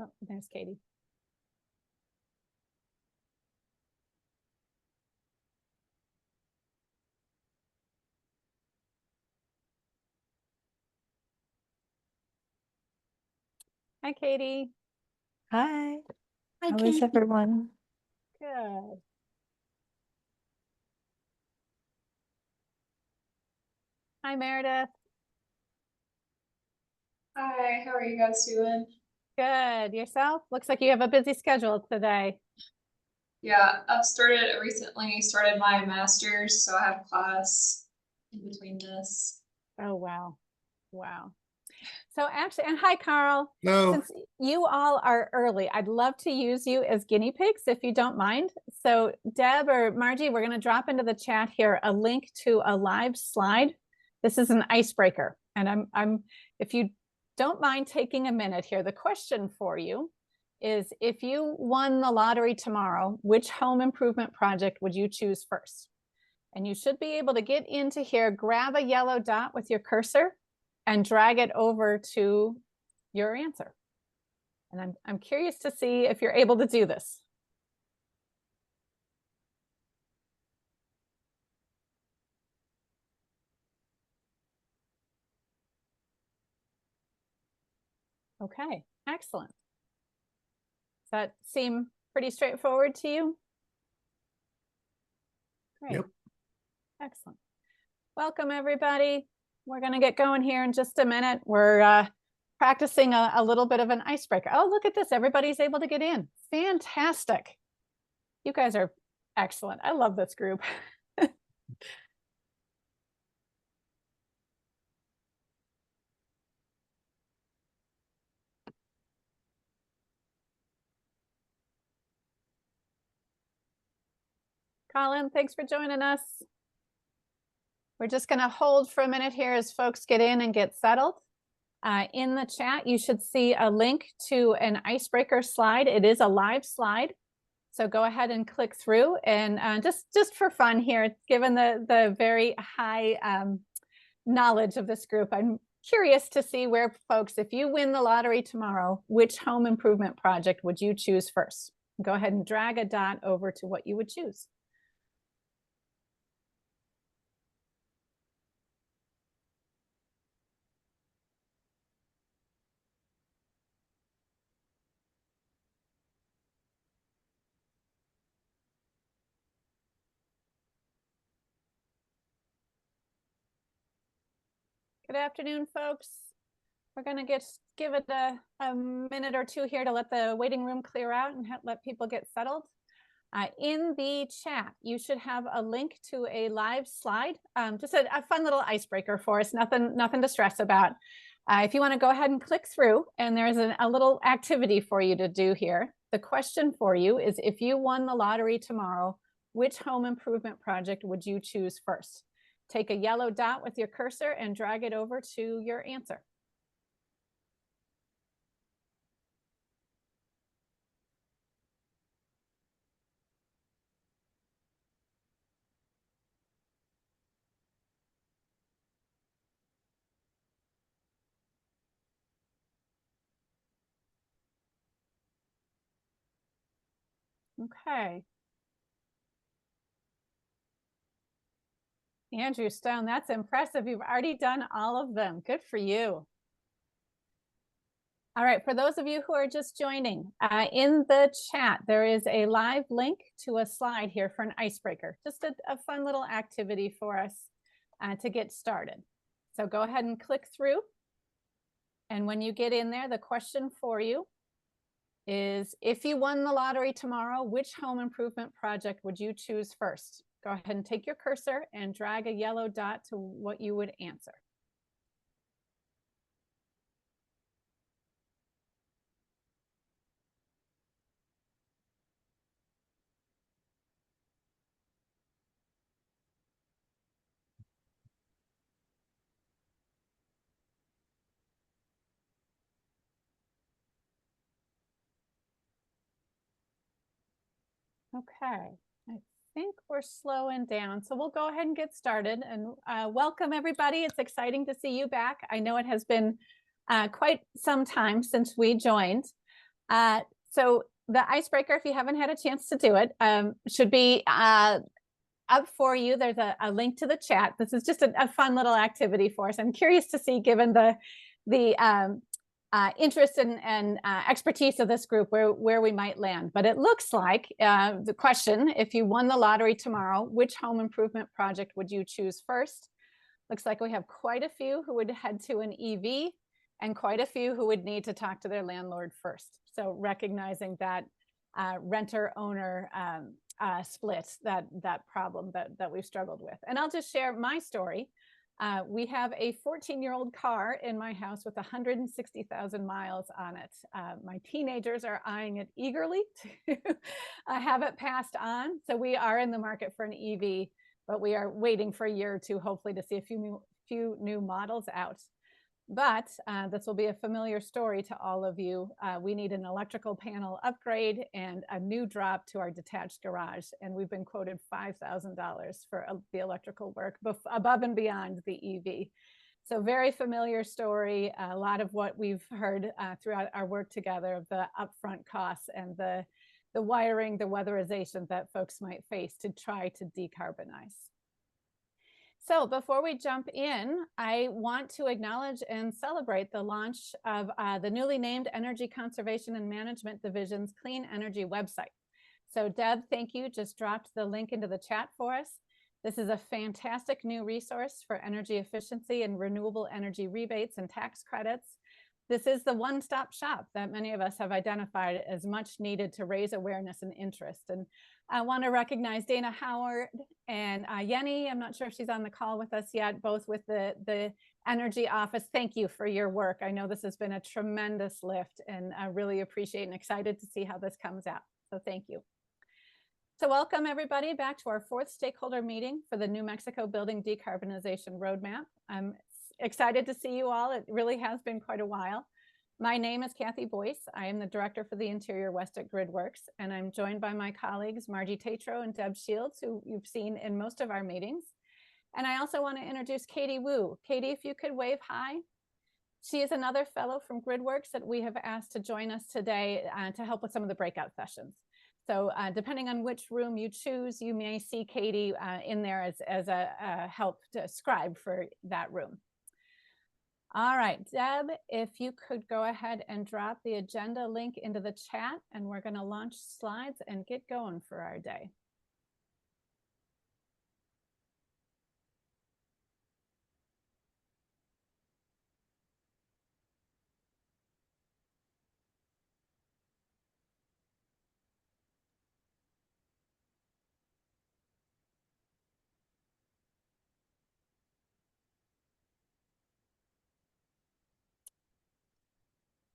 Oh, there's Katie. Hi, Katie. Hi, Hi, how is Katie. everyone? Good. Hi, Meredith. Hi, how are you guys doing? Good. Yourself? Looks like you have a busy schedule today. Yeah, recently started my master's, so I have class in between this. Oh, wow. Wow. So actually, and hi, Carl. No. Since you all are early, I'd love to use you as guinea pigs if you don't mind. So Deb or Margie, we're going to drop into the chat here a link to a live slide. This is an icebreaker. And if you don't mind taking a minute here, the question for you is, if you won the lottery tomorrow, which home improvement project would you choose first? And you should be able to get into here, grab a yellow dot with your cursor and drag it over to your answer. And I'm curious to see if you're able to do this. Okay, excellent. Does that seem pretty straightforward to you? Great. Yep. Excellent. Welcome, everybody. We're going to get going here in just a minute. We're practicing a little bit of an icebreaker. Oh, look at this. Everybody's able to get in. Fantastic. You guys are excellent. I love this group. Colin, thanks for joining us. We're just going to hold for a minute here as folks get in and get settled. In the chat, you should see a link to an icebreaker slide. It is a live slide. So go ahead and click through, and just for fun here, given the very high knowledge of this group, I'm curious to see where folks, if you win the lottery tomorrow, which home improvement project would you choose first? Go ahead and drag a dot over to what you would choose. Good afternoon, folks. We're going to give it a minute or two here to let the waiting room clear out and let people get settled. In the chat, you should have a link to a live slide, just a fun little icebreaker for us, nothing to stress about. If you want to go ahead and click through, and there's a little activity for you to do here. The question for you is, if you won the lottery tomorrow, which home improvement project would you choose first? Take a yellow dot with your cursor and drag it over to your answer. Okay. Andrew Stone, that's impressive. You've already done all of them. Good for you. All right, for those of you who are just joining, in the chat, there is a live link to a slide here for an icebreaker. Just a fun little activity for us to get started. So go ahead and click through. And when you get in there, the question for you is, if you won the lottery tomorrow, which home improvement project would you choose first? Go ahead and take your cursor and drag a yellow dot to what you would answer. Okay, I think we're slowing down. So we'll go ahead and get started, and welcome everybody. It's exciting to see you back. I know it has been quite some time since we joined. So the icebreaker, if you haven't had a chance to do it, should be up for you. There's a link to the chat. This is just a fun little activity for us. I'm curious to see, given the interest and expertise of this group, where we might land. But it looks like the question, if you won the lottery tomorrow, which home improvement project would you choose first? Looks like we have quite a few who would head to an EV and quite a few who would need to talk to their landlord first. So recognizing that renter-owner split, that problem that we've struggled with. And I'll just share my story. We have a 14-year-old car in my house with 160,000 miles on it. My teenagers are eyeing it eagerly to have it passed on. So we are in the market for an EV, but we are waiting for a year or two, hopefully, to see a few new models out. But this will be a familiar story to all of you. We need an electrical panel upgrade and a new drop to our detached garage. And we've been quoted $5,000 for the electrical work above and beyond the EV. So very familiar story. A lot of what we've heard throughout our work together of the upfront costs and the wiring, the weatherization that folks might face to try to decarbonize. So before we jump in, I want to acknowledge and celebrate the launch of the newly named Energy Conservation and Management Division's Clean Energy website. So Deb, thank you, just dropped the link into the chat for us. This is a fantastic new resource for energy efficiency and renewable energy rebates and tax credits. This is the one-stop shop that many of us have identified as much needed to raise awareness and interest. And I want to recognize Dana Howard and Yenny. I'm not sure if she's on the call with us yet, both with the Energy Office. Thank you for your work. I know this has been a tremendous lift, and I really appreciate and excited to see how this comes out. So thank you. So welcome everybody back to our 4th stakeholder meeting for the New Mexico Building Decarbonization Roadmap. I'm excited to see you all. It really has been quite a while. My name is Kathy Boyce. I am the Director for the Interior West at GridWorks, and I'm joined by my colleagues, Margie Tatro and Deb Shields, who you've seen in most of our meetings. And I also want to introduce Katie Wu. Katie, if you could wave hi. She is another fellow from GridWorks that we have asked to join us today to help with some of the breakout sessions. So depending on which room you choose, you may see Katie in there as a help to scribe for that room. All right, Deb, if you could go ahead and drop the agenda link into the chat, and we're going to launch slides and get going for our day.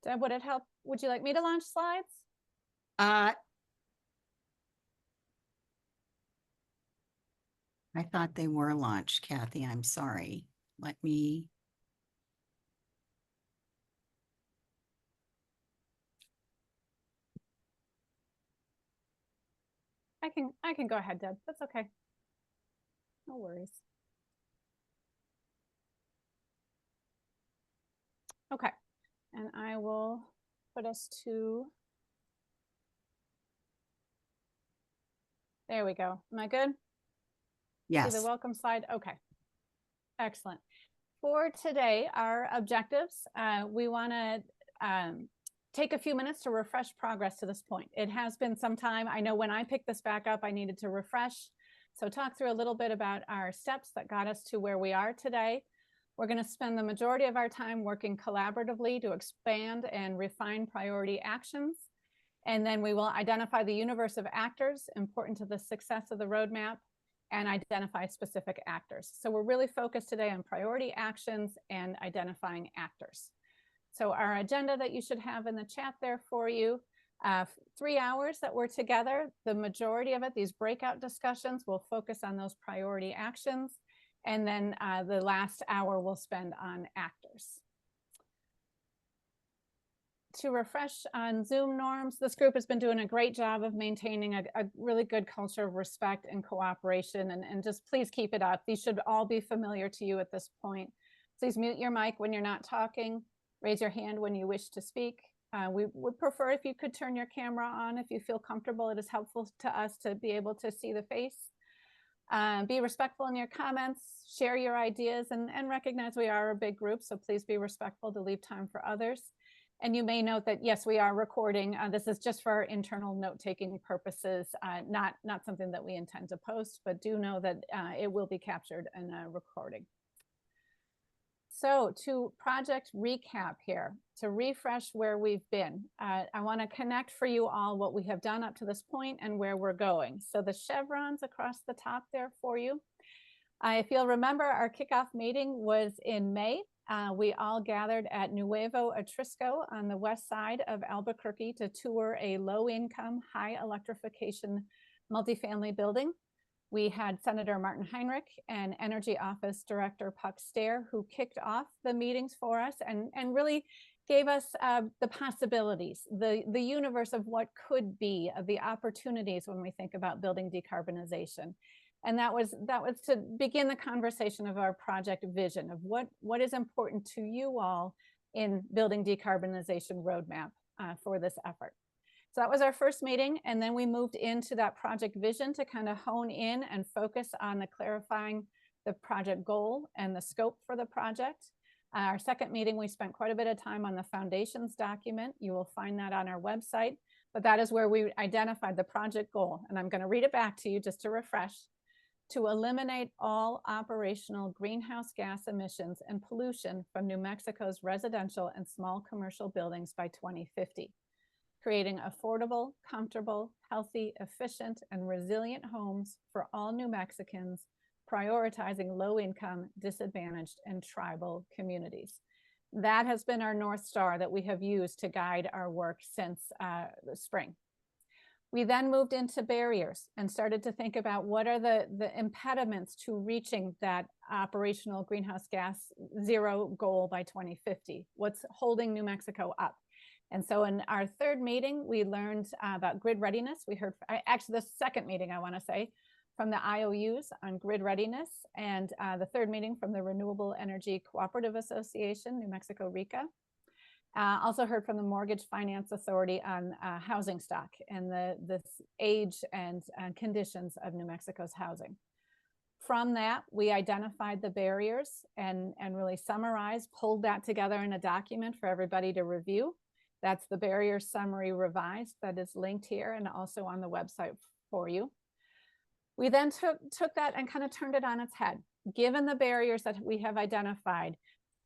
Deb, would it help? Would you like me to launch slides? I thought they were launched, Kathy. I'm sorry. Let me. I can go ahead, Deb. That's okay. No worries. Okay, and I will put us to. There we go. Am I good? Yes. See the welcome slide? Okay. Excellent. For today, our objectives, we want to take a few minutes to refresh progress to this point. It has been some time. I know when I picked this back up, I needed to refresh. So talk through a little bit about our steps that got us to where we are today. We're going to spend the majority of our time working collaboratively to expand and refine priority actions. And then we will identify the universe of actors important to the success of the roadmap and identify specific actors. So we're really focused today on priority actions and identifying actors. So our agenda that you should have in the chat there for you, 3 hours that we're together, the majority of it, these breakout discussions, will focus on those priority actions. And then the last hour we'll spend on actors. To refresh on Zoom norms, this group has been doing a great job of maintaining a really good culture of respect and cooperation, and just please keep it up. These should all be familiar to you at this point. Please mute your mic when you're not talking, raise your hand when you wish to speak, We would prefer if you could turn your camera on if you feel comfortable. It is helpful to us to be able to see the face. Be respectful in your comments, share your ideas, and recognize we are a big group, so please be respectful to leave time for others. And you may note that, yes, we are recording. This is just for our internal note-taking purposes, not something that we intend to post, but do know that it will be captured in a recording. So to project recap here, to refresh where we've been, I want to connect for you all what we have done up to this point and where we're going. So the chevrons across the top there for you. If you'll remember, our kickoff meeting was in May. We all gathered at Nuevo Atrisco on the west side of Albuquerque to tour a low-income, high electrification multifamily building. We had Senator Martin Heinrich and Energy Office Director Puck Stair, who kicked off the meetings for us and really gave us the possibilities, the universe of what could be, of the opportunities when we think about building decarbonization. And that was to begin the conversation of our project vision of what is important to you all in building decarbonization roadmap for this effort. So that was our first meeting, and then we moved into that project vision to kind of hone in and focus on the clarifying the project goal and the scope for the project. Our second meeting, we spent quite a bit of time on the foundations document. You will find that on our website, but that is where we identified the project goal. And I'm going to read it back to you just to refresh: to eliminate all operational greenhouse gas emissions and pollution from New Mexico's residential and small commercial buildings by 2050. Creating affordable, comfortable, healthy, efficient, and resilient homes for all New Mexicans, prioritizing low-income, disadvantaged, and tribal communities. That has been our North Star that we have used to guide our work since the spring. We then moved into barriers and started to think about what are the impediments to reaching that operational greenhouse gas zero goal by 2050. What's holding New Mexico up? And so in our third meeting, we learned about grid readiness. We heard, actually the second meeting, I want to say, from the IOUs on grid readiness, and the third meeting from the Renewable Energy Cooperative Association, New Mexico RECA. Also heard from the Mortgage Finance Authority on housing stock and the age and conditions of New Mexico's housing. From that, we identified the barriers and really summarized, pulled that together in a document for everybody to review. That's the barrier summary revised that is linked here and also on the website for you. We then took that and kind of turned it on its head. Given the barriers that we have identified,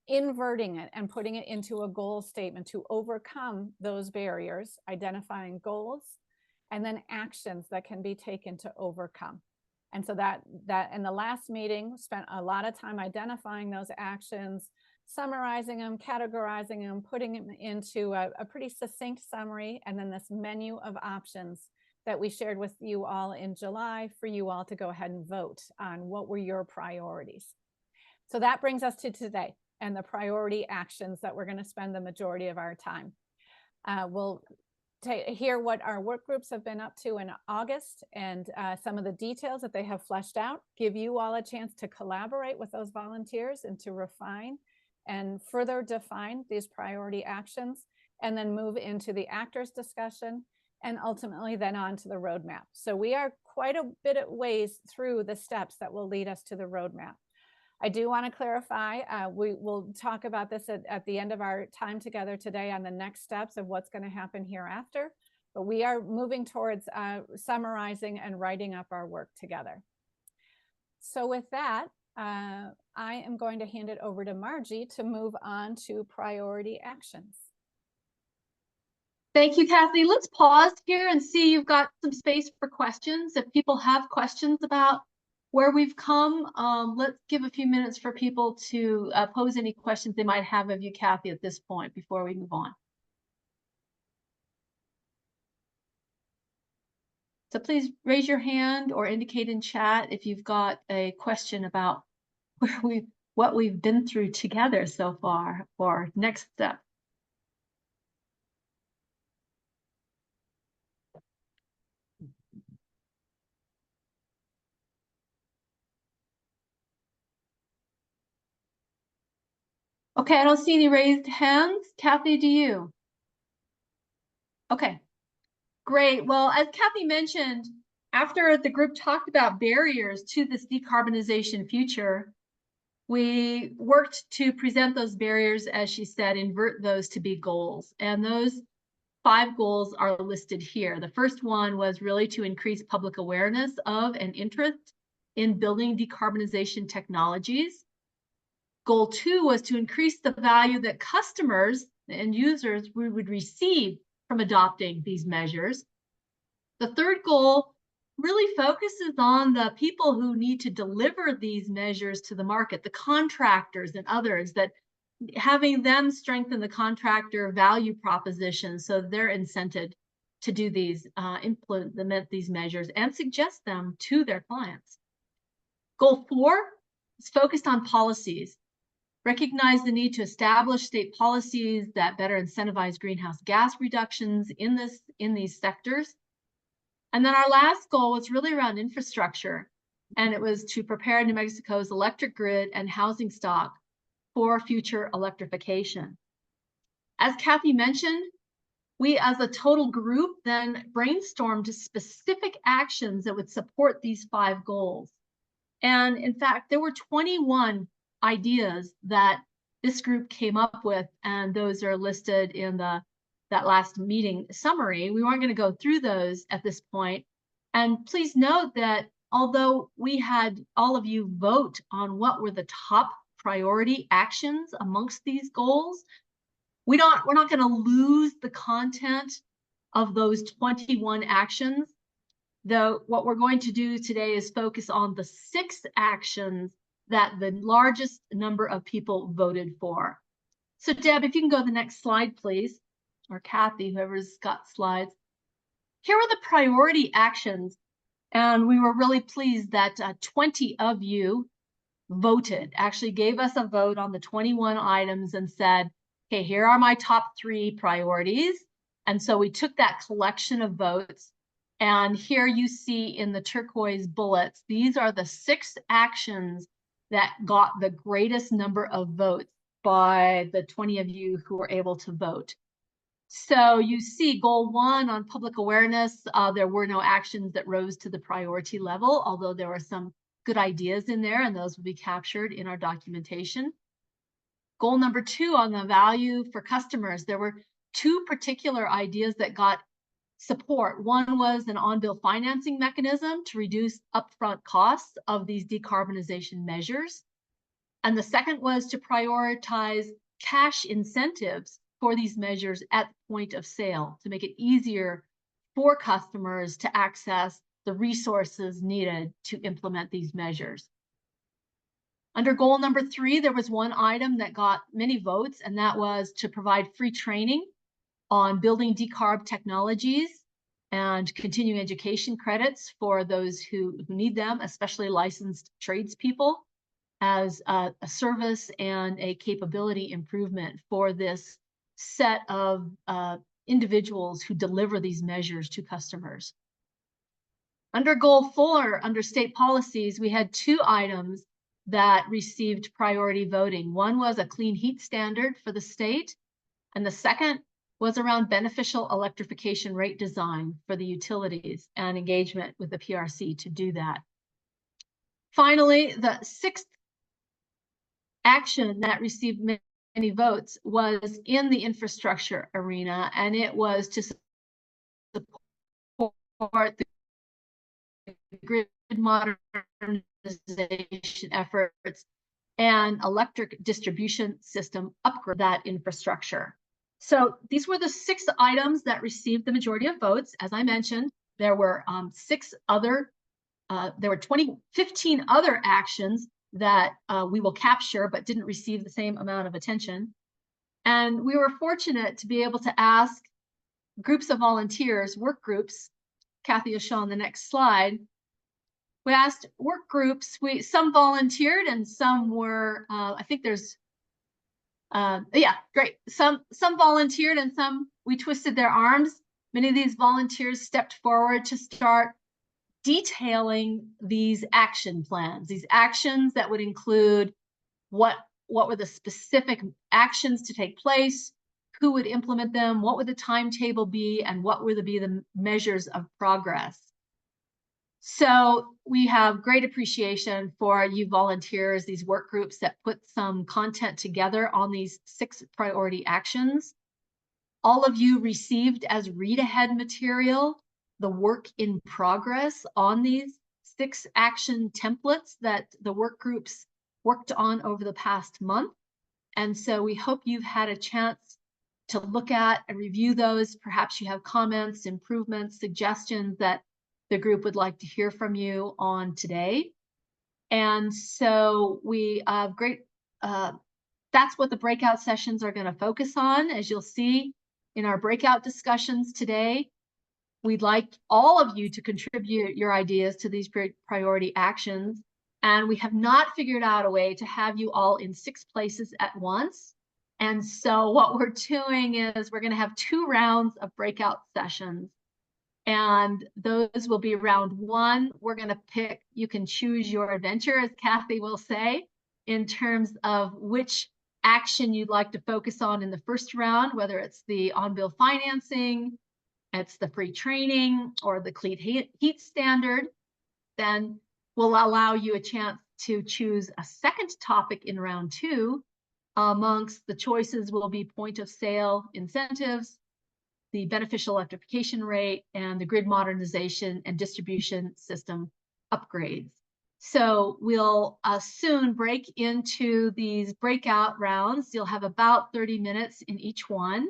inverting it and putting it into a goal statement to overcome those barriers, identifying goals, and then actions that can be taken to overcome. And so that in the last meeting, spent a lot of time identifying those actions, summarizing them, categorizing them, putting them into a pretty succinct summary, and then this menu of options that we shared with you all in July for you all to go ahead and vote on what were your priorities. So that brings us to today and the priority actions that we're going to spend the majority of our time. We'll hear what our work groups have been up to in August and some of the details that they have fleshed out, give you all a chance to collaborate with those volunteers and to refine and further define these priority actions, and then move into the actors discussion, and ultimately then on to the roadmap. So we are quite a bit of ways through the steps that will lead us to the roadmap. I do want to clarify, we will talk about this at the end of our time together today on the next steps of what's going to happen hereafter, but we are moving towards summarizing and writing up our work together. So with that, I am going to hand it over to Margie to move on to priority actions. Thank you, Kathy. Let's pause here and see, you've got some space for questions. If people have questions about where we've come, let's give a few minutes for people to pose any questions they might have of you, Kathy, at this point before we move on. So please raise your hand or indicate in chat if you've got a question about what we've been through together so far or next step. Okay, I don't see any raised hands. Kathy, do you? Okay, great. Well, as Kathy mentioned, after the group talked about barriers to this decarbonization future, we worked to present those barriers, as she said, invert those to be goals. And those 5 goals are listed here. The first one was really to increase public awareness of and interest in building decarbonization technologies. Goal 2 was to increase the value that customers and users would receive from adopting these measures. The third goal really focuses on the people who need to deliver these measures to the market, the contractors and others, that having them strengthen the contractor value proposition so they're incented to do these, implement these measures and suggest them to their clients. Goal 4 is focused on policies. Recognize the need to establish state policies that better incentivize greenhouse gas reductions in these sectors. And then our last goal was really around infrastructure, and it was to prepare New Mexico's electric grid and housing stock for future electrification. As Kathy mentioned, we as a total group then brainstormed specific actions that would support these 5 goals. And in fact, there were 21 ideas that this group came up with, and those are listed in that last meeting summary. We weren't going to go through those at this point. And please note that although we had all of you vote on what were the top priority actions amongst these goals, we're not going to lose the content of those 21 actions. Though what we're going to do today is focus on the 6 actions that the largest number of people voted for. So Deb, if you can go to the next slide, please. Or Kathy, whoever's got slides. Here are the priority actions, and we were really pleased that 20 of you voted, actually gave us a vote on the 21 items and said, okay, here are my top 3 priorities. And so we took that collection of votes, and here you see in the turquoise bullets, these are the 6 actions that got the greatest number of votes by the 20 of you who were able to vote. So you see goal 1 on public awareness, there were no actions that rose to the priority level, although there were some good ideas in there, and those will be captured in our documentation. Goal number 2 on the value for customers, there were 2 particular ideas that got support. One was an on-bill financing mechanism to reduce upfront costs of these decarbonization measures. And the second was to prioritize cash incentives for these measures at the point of sale to make it easier for customers to access the resources needed to implement these measures. Under goal number 3, there was one item that got many votes, and that was to provide free training on building decarb technologies and continuing education credits for those who need them, especially licensed tradespeople, as a service and a capability improvement for this set of individuals who deliver these measures to customers. Under goal 4, under state policies, we had 2 items that received priority voting. One was a clean heat standard for the state, and the second was around beneficial electrification rate design for the utilities and engagement with the PRC to do that. Finally, the 6th action that received many votes was in the infrastructure arena, and it was to support the grid modernization efforts and electric distribution system upgrade that infrastructure. So these were the 6 items that received the majority of votes. As I mentioned, there were 15 other actions that we will capture but didn't receive the same amount of attention. And we were fortunate to be able to ask groups of volunteers, work groups. Kathy will show on the next slide. We asked work groups, some volunteered and some were, I think there's, yeah, great. Some volunteered and some we twisted their arms. Many of these volunteers stepped forward to start detailing these action plans, these actions that would include what were the specific actions to take place, who would implement them, what would the timetable be, and what would be the measures of progress. So we have great appreciation for you volunteers, these work groups that put some content together on these 6 priority actions. All of you received as read ahead material the work in progress on these 6 action templates that the work groups worked on over the past month. And so we hope you've had a chance to look at and review those. Perhaps you have comments, improvements, suggestions that the group would like to hear from you on today. And so we have that's what the breakout sessions are going to focus on. As you'll see in our breakout discussions today, we'd like all of you to contribute your ideas to these priority actions. And we have not figured out a way to have you all in 6 places at once. And so what we're doing is we're going to have 2 rounds of breakout sessions. And those will be round 1. We're going to pick, you can choose your adventure, as Kathy will say, in terms of which action you'd like to focus on in the first round, whether it's the on-bill financing, it's the free training, or the clean heat standard. Then we'll allow you a chance to choose a second topic in round 2. Amongst the choices will be point of sale incentives, the beneficial electrification rate, and the grid modernization and distribution system upgrades. So we'll soon break into these breakout rounds. You'll have about 30 minutes in each one.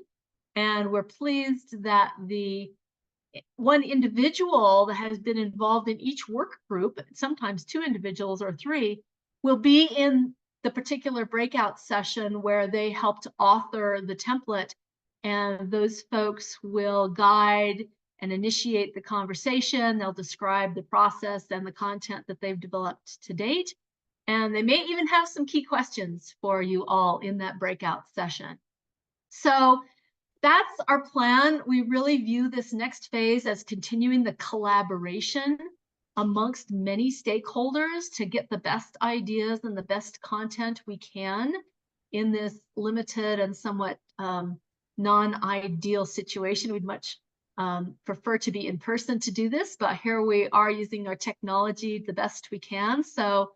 And we're pleased that the one individual that has been involved in each work group, sometimes 2 individuals or 3, will be in the particular breakout session where they helped author the template. And those folks will guide and initiate the conversation. They'll describe the process and the content that they've developed to date. And they may even have some key questions for you all in that breakout session. So that's our plan. We really view this next phase as continuing the collaboration amongst many stakeholders to get the best ideas and the best content we can in this limited and somewhat non-ideal situation. We'd much prefer to be in person to do this, but here we are using our technology the best we can. So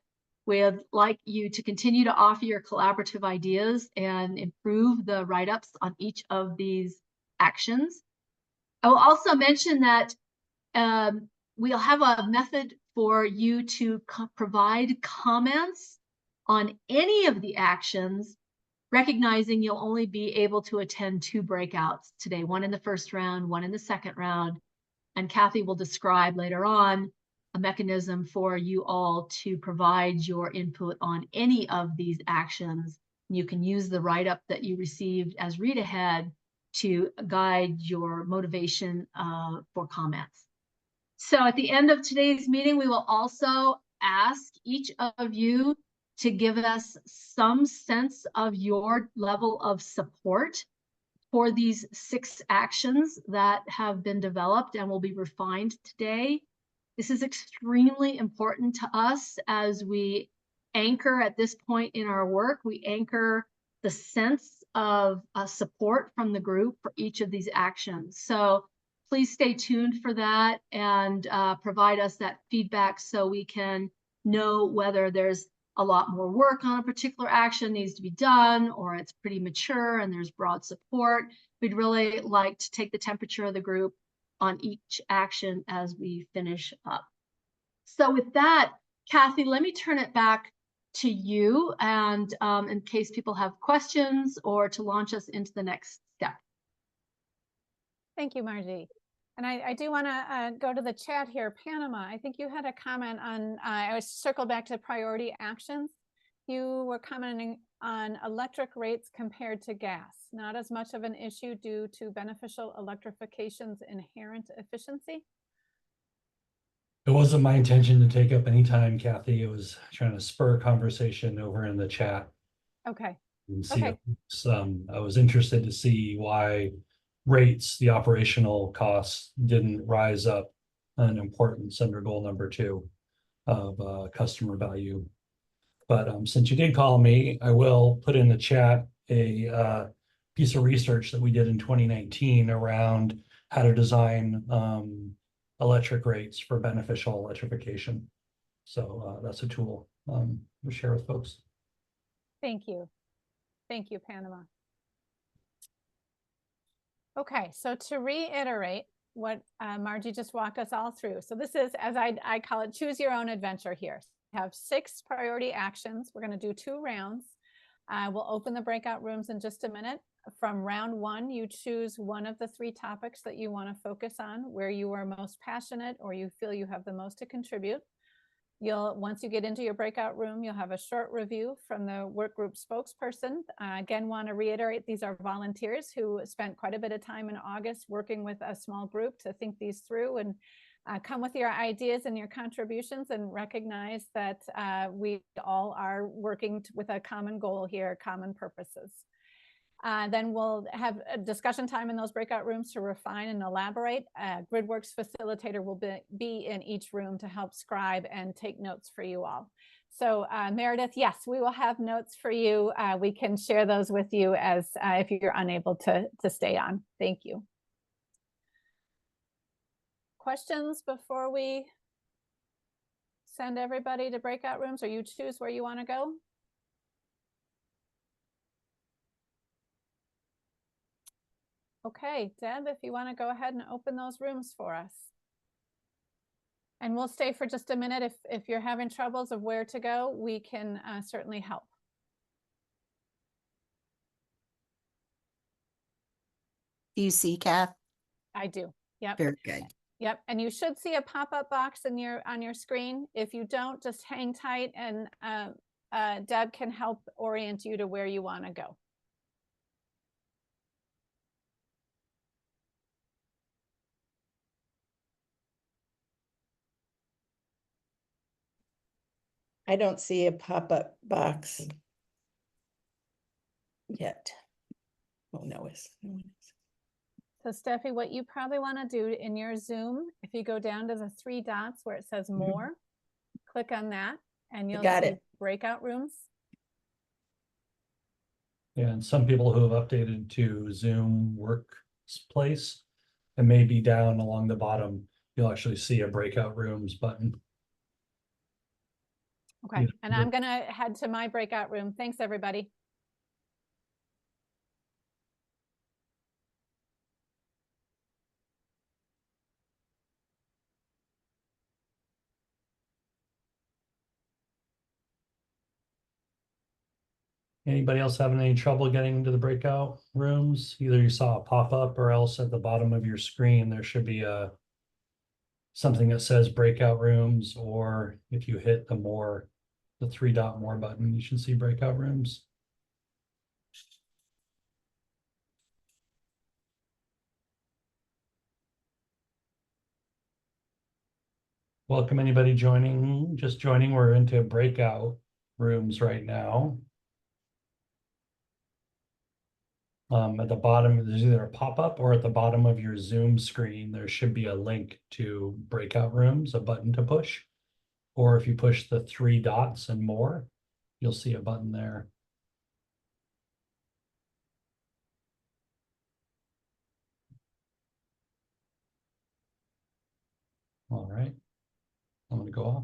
we'd like you to continue to offer your collaborative ideas and improve the write-ups on each of these actions. I will also mention that we'll have a method for you to provide comments on any of the actions, recognizing you'll only be able to attend 2 breakouts today, one in the first round, one in the second round. And Kathy will describe later on a mechanism for you all to provide your input on any of these actions. You can use the write-up that you received as read ahead to guide your motivation for comments. So at the end of today's meeting, we will also ask each of you to give us some sense of your level of support for these 6 actions that have been developed and will be refined today. This is extremely important to us as we anchor at this point in our work. We anchor the sense of support from the group for each of these actions. So please stay tuned for that and provide us that feedback so we can know whether there's a lot more work on a particular action needs to be done, or it's pretty mature and there's broad support. We'd really like to take the temperature of the group on each action as we finish up. So with that, Kathy, let me turn it back to you, and in case people have questions or to launch us into the next step. Thank you, Margie. And I do want to go to the chat here. Panama, I think you had a comment on, I was circle back to priority actions. You were commenting on electric rates compared to gas, not as much of an issue due to beneficial electrification's inherent efficiency. It wasn't my intention to take up any time, Kathy. It was trying to spur a conversation over in the chat. Okay. And see Okay. I was interested to see why rates, the operational costs, didn't rise up in importance under goal number 2 of customer value. But since you did call me, I will put in the chat a piece of research that we did in 2019 around how to design electric rates for beneficial electrification. So that's a tool we'll share with folks. Thank you. Thank you, Panama. Okay, so to reiterate what Margie just walked us all through. So this is, as I call it, choose your own adventure here. We have 6 priority actions. We're going to do 2 rounds. We'll open the breakout rooms in just a minute. From round 1, you choose one of the 3 topics that you want to focus on, where you are most passionate or you feel you have the most to contribute. Once you get into your breakout room, you'll have a short review from the work group spokesperson. Again, want to reiterate, these are volunteers who spent quite a bit of time in August working with a small group to think these through and come with your ideas and your contributions, and recognize that we all are working with a common goal here, common purposes. Then we'll have a discussion time in those breakout rooms to refine and elaborate. GridWorks facilitator will be in each room to help scribe and take notes for you all. So Meredith, yes, we will have notes for you. We can share those with you as if you're unable to stay on. Thank you. Questions before we send everybody to breakout rooms, or you choose where you want to go? Okay, Deb, if you want to go ahead and open those rooms for us. And we'll stay for just a minute. If you're having troubles of where to go, we can certainly help. Do you see, Kath? I do. Yep. Very good. Yep. And you should see a pop-up box on your screen. If you don't, just hang tight and Deb can help orient you to where you want to go. I don't see a pop-up box yet. Oh, no, it's no one is. So Steffi, what you probably want to do in your Zoom, if you go down to the 3 dots where it says more, click on that and you'll Got see it. breakout rooms. Yeah, and some people who have updated to Zoom Workplace, and maybe down along the bottom, you'll actually see a breakout rooms button. Okay, and I'm going to head to my breakout room. Thanks, everybody. Anybody else having any trouble getting into the breakout rooms? Either you saw a pop-up or else at the bottom of your screen, there should be something that says breakout rooms, or if you hit the 3-dot more button, you should see breakout rooms. Welcome anybody just joining. We're into breakout rooms right now. At the bottom, there's either a pop-up or at the bottom of your Zoom screen, there should be a link to breakout rooms, a button to push. Or if you push the 3 dots and more, you'll see a button there. All right, I'm gonna go off.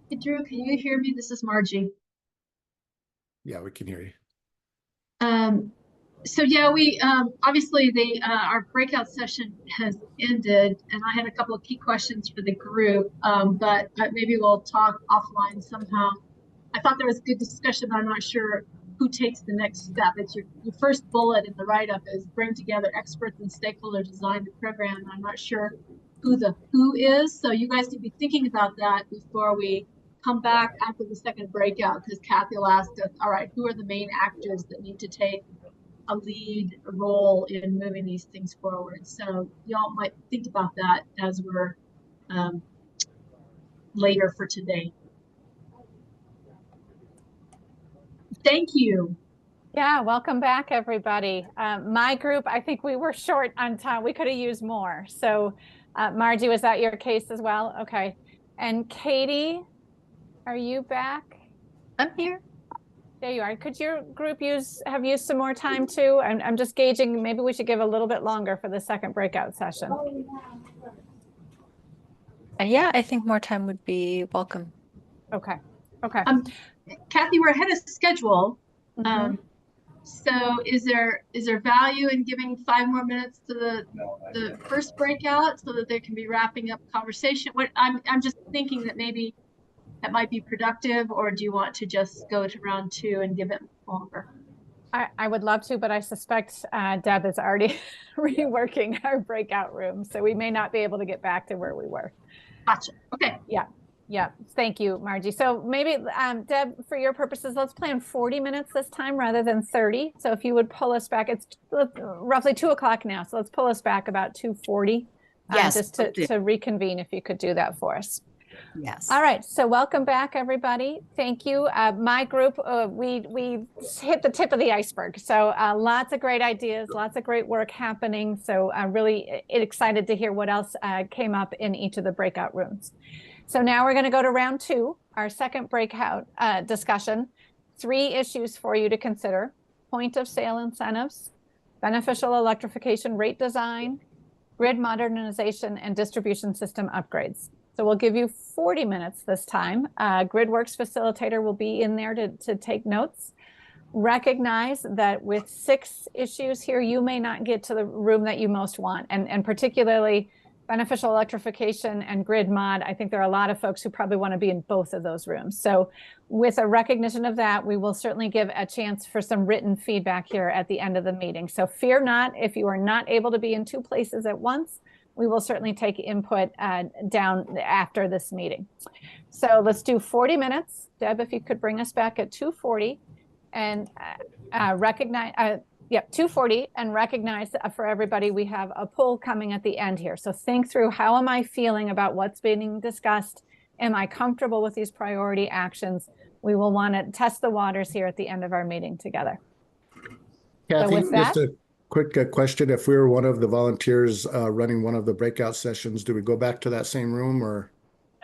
Hey, Drew, can you hear me? This is Margie. Yeah, we can hear you. So yeah, we obviously our breakout session has ended, and I had a couple of key questions for the group, but maybe we'll talk offline somehow. I thought there was good discussion, but I'm not sure who takes the next step. It's your first bullet in the write-up is bring together experts and stakeholders, design the program. I'm not sure who the who is, so you guys need to be thinking about that before we come back after the second breakout, because Kathy will ask us, all right, who are the main actors that need to take a lead role in moving these things forward? So y'all might think about that as we're later for today. Thank you. Yeah, welcome back, everybody. My group, I think we were short on time. We could have used more. So Margie, was that your case as well? Okay. And Katie, are you back? I'm here. There you are. Could your group have used some more time too? I'm just gauging, maybe we should give a little bit longer for the second breakout session. Yeah, I think more time would be welcome. Okay. Okay. Kathy, we're ahead of schedule. Mhm. So is there value in giving 5 more minutes to the first breakout so that they can be wrapping up conversation? What I'm just thinking that maybe that might be productive, or do you want to just go to round 2 and give it longer? I would love to, but I suspect Deb is already reworking our breakout room, so we may not be able to get back to where we were. Gotcha. Okay. Yeah. Thank you, Margie. So maybe, Deb, for your purposes, let's plan 40 minutes this time rather than 30. So if you would pull us back, it's roughly 2 o'clock now. So let's pull us back about 2:40. Yes, Just will do. to reconvene, if you could do that for us. Yes. All right, so welcome back, everybody. Thank you. My group, we hit the tip of the iceberg. So lots of great ideas, lots of great work happening. So I'm really excited to hear what else came up in each of the breakout rooms. So now we're going to go to round 2, our second breakout discussion. 3 issues for you to consider: point of sale incentives, beneficial electrification rate design, grid modernization, and distribution system upgrades. So we'll give you 40 minutes this time. GridWorks facilitator will be in there to take notes. Recognize that with 6 issues here, you may not get to the room that you most want, and particularly beneficial electrification and grid mod. I think there are a lot of folks who probably want to be in both of those rooms. So with a recognition of that, we will certainly give a chance for some written feedback here at the end of the meeting. So fear not if you are not able to be in 2 places at once. We will certainly take input down after this meeting. So let's do 40 minutes. Deb, if you could bring us back at 2:40 and recognize, 2:40, and recognize for everybody, we have a poll coming at the end here. So think through, how am I feeling about what's being discussed? Am I comfortable with these priority actions? We will want to test the waters here at the end of our meeting together. Kathy, with just that- a quick question. If we were one of the volunteers running one of the breakout sessions, do we go back to that same room or?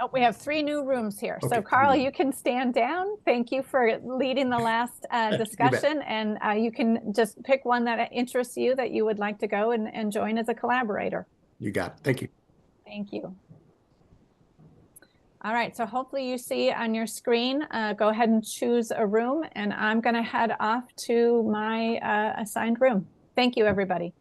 Oh, we have 3 new rooms here. So Okay. Carl, you can stand down. Thank you for leading the last discussion. And you can just pick one that interests you that you would like to go and join as a collaborator. You got it. Thank you. Thank you. All right, so hopefully you see on your screen, go ahead and choose a room, and I'm going to head off to my assigned room. Thank you, everybody.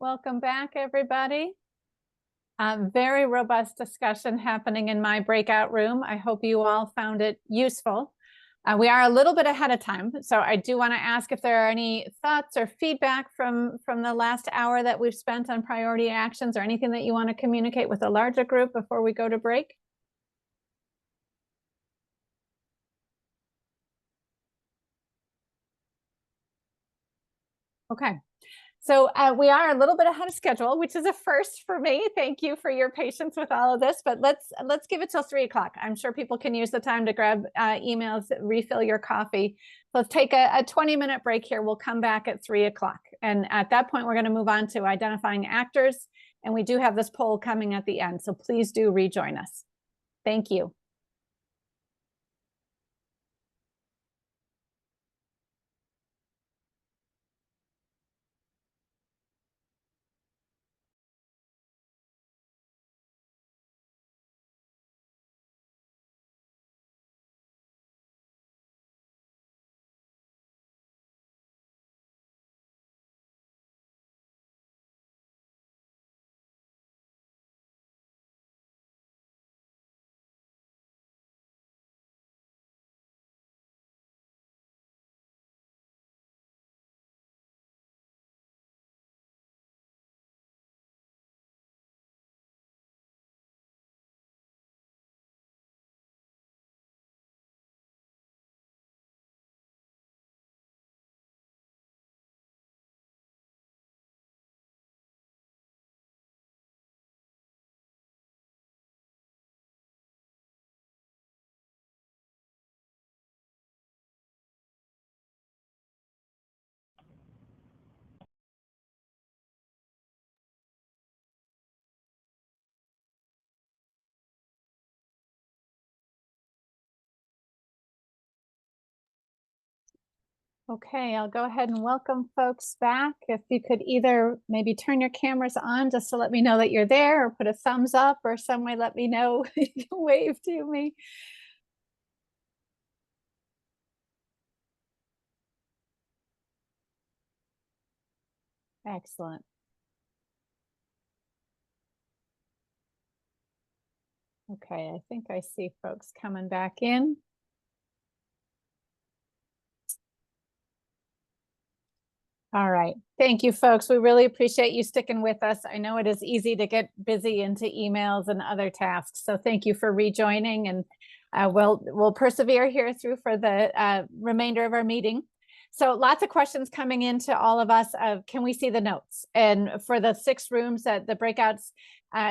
Welcome back, everybody. Very robust discussion happening in my breakout room. I hope you all found it useful. We are a little bit ahead of time, so I do want to ask if there are any thoughts or feedback from the last hour that we've spent on priority actions, or anything that you want to communicate with a larger group before we go to break. Okay. So we are a little bit ahead of schedule, which is a first for me. Thank you for your patience with all of this, but let's give it till 3 o'clock. I'm sure people can use the time to grab emails, refill your coffee. Let's take a 20-minute break here. We'll come back at 3 o'clock. And at that point, we're going to move on to identifying actors. And we do have this poll coming at the end. So please do rejoin us. Thank you. Okay, I'll go ahead and welcome folks back. If you could either maybe turn your cameras on just to let me know that you're there, or put a thumbs up, or some way let me know, you can wave to me. Excellent. Okay, I think I see folks coming back in. All right. Thank you, folks. We really appreciate you sticking with us. I know it is easy to get busy into emails and other tasks. So thank you for rejoining, and we'll persevere here through for the remainder of our meeting. So lots of questions coming into all of us of, can we see the notes? And for the 6 rooms that the breakouts,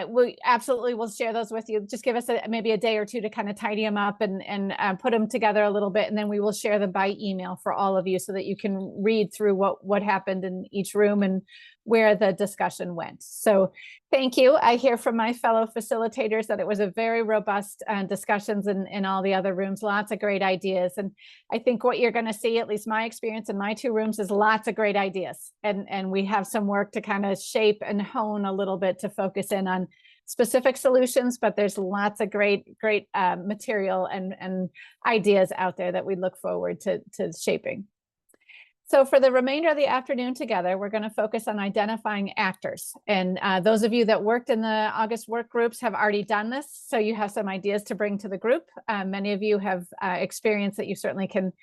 we absolutely will share those with you. Just give us maybe a day or two to kind of tidy them up and put them together a little bit, and then we will share them by email for all of you so that you can read through what happened in each room and where the discussion went. So thank you. I hear from my fellow facilitators that it was a very robust discussions in all the other rooms, lots of great ideas. And I think what you're going to see, at least my experience in my 2 rooms, is lots of great ideas. And we have some work to kind of shape and hone a little bit to focus in on specific solutions, but there's lots of great material and ideas out there that we look forward to shaping. So for the remainder of the afternoon together, we're going to focus on identifying actors. And those of you that worked in the August work groups have already done this, so you have some ideas to bring to the group. Many of you have experience that you certainly can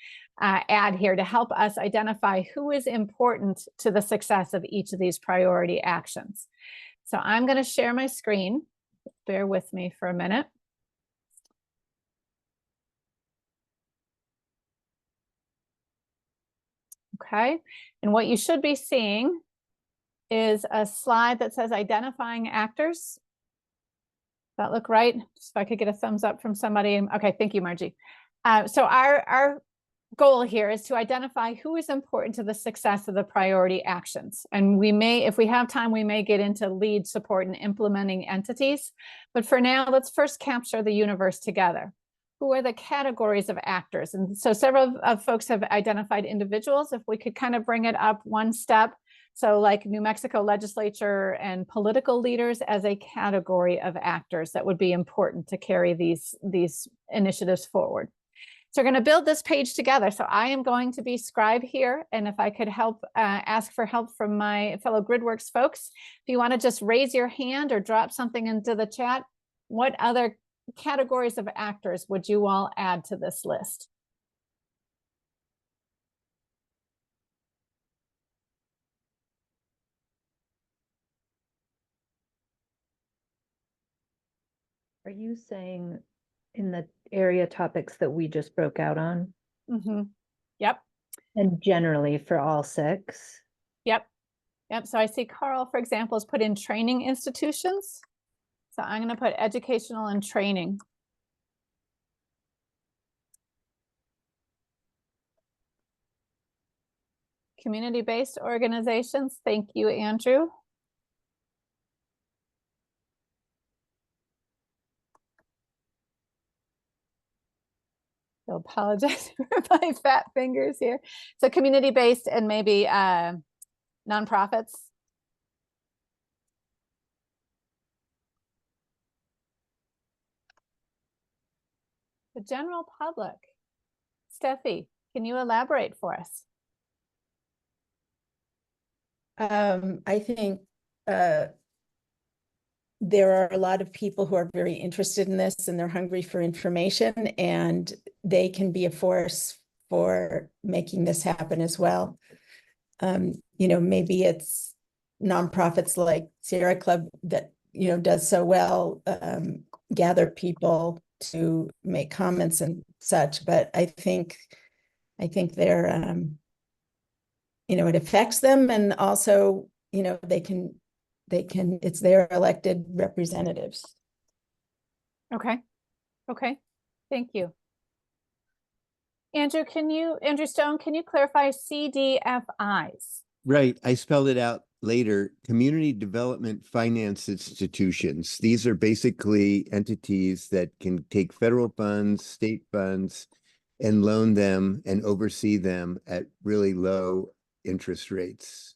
add here to help us identify who is important to the success of each of these priority actions. So I'm going to share my screen. Bear with me for a minute. Okay, and what you should be seeing is a slide that says identifying actors. Does that look right? Just if I could get a thumbs up from somebody. Okay, thank you, Margie. So our goal here is to identify who is important to the success of the priority actions. And we may, if we have time, we may get into lead, support, and implementing entities. But for now, let's first capture the universe together. Who are the categories of actors? And so several of folks have identified individuals. If we could kind of bring it up one step. So like New Mexico legislature and political leaders as a category of actors that would be important to carry these initiatives forward. So we're going to build this page together. So I am going to be scribe here. And if I could help, ask for help from my fellow GridWorks folks, if you want to just raise your hand or drop something into the chat, what other categories of actors would you all add to this list? Are you saying in the area topics that we just broke out on Mm-hmm. Yep. and generally for all 6? Yep. Yep. So I see Carl, for example, has put in training institutions. So I'm going to put educational and training. Community-based organizations. Thank you, Andrew. I apologize for my fat fingers here. So community-based and maybe nonprofits. The general public. Steffi, can you elaborate for us? I think there are a lot of people who are very interested in this and they're hungry for information, and they can be a force for making this happen as well. You know, maybe it's nonprofits like Sierra Club that, you know, does so well, gather people to make comments and such, but I think they're, you know, it affects them, and also, you know, they can, it's their elected representatives. Okay. Okay. Thank you. Andrew Stone, can you clarify CDFIs? Right. I spelled it out later. Community Development Finance Institutions. These are basically entities that can take federal funds, state funds, and loan them and oversee them at really low interest rates.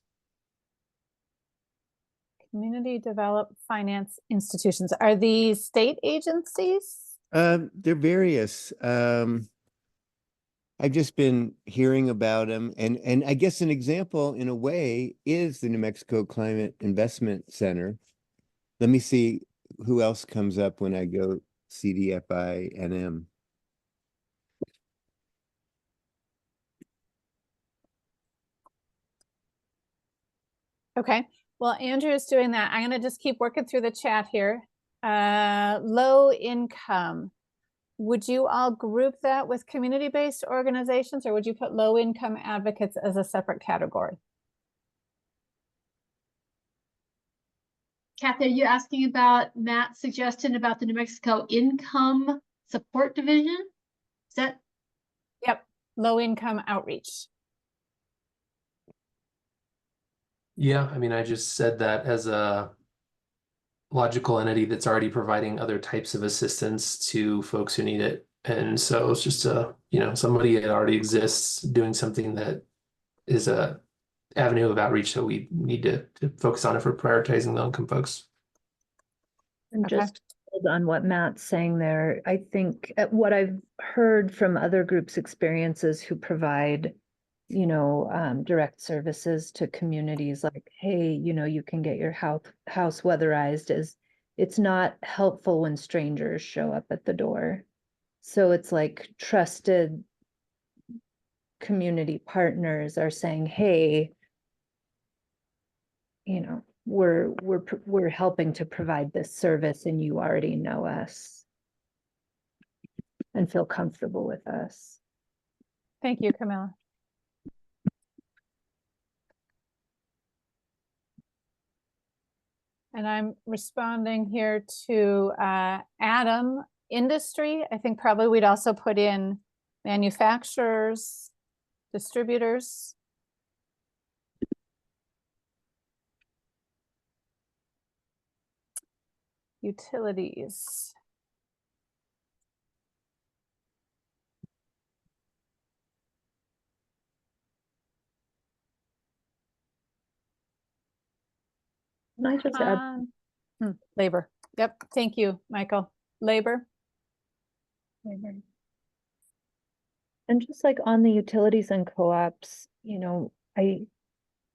Community Developed Finance Institutions. Are these state agencies? They're various. I've just been hearing about them, and I guess an example in a way is the New Mexico Climate Investment Center. Let me see who else comes up when I go CDFI NM. Okay, well, Andrew is doing that. I'm going to just keep working through the chat here. Low income. Would you all group that with community-based organizations, or would you put low income advocates as a separate category? Kathy, are you asking about Matt's suggestion about the New Mexico Income Support Division? Is that? Yep, low income outreach. Yeah, I mean, I just said that as a logical entity that's already providing other types of assistance to folks who need it. And so it's just somebody that already exists doing something that is a avenue of outreach that we need to focus on if we're prioritizing low income folks. And Okay. just on what Matt's saying there, I think what I've heard from other groups' experiences who provide, you know, direct services to communities, like, hey, you know, you can get your house weatherized, is it's not helpful when strangers show up at the door. So it's like trusted community partners are saying, hey, you know, we're helping to provide this service and you already know us and feel comfortable with us. Thank you, Camilla. And I'm responding here to Adam, industry. I think probably we'd also put in manufacturers, distributors. Utilities. Can I just add, Labor. Yep. Thank you, Michael. Labor. And just like on the utilities and co-ops, you know, I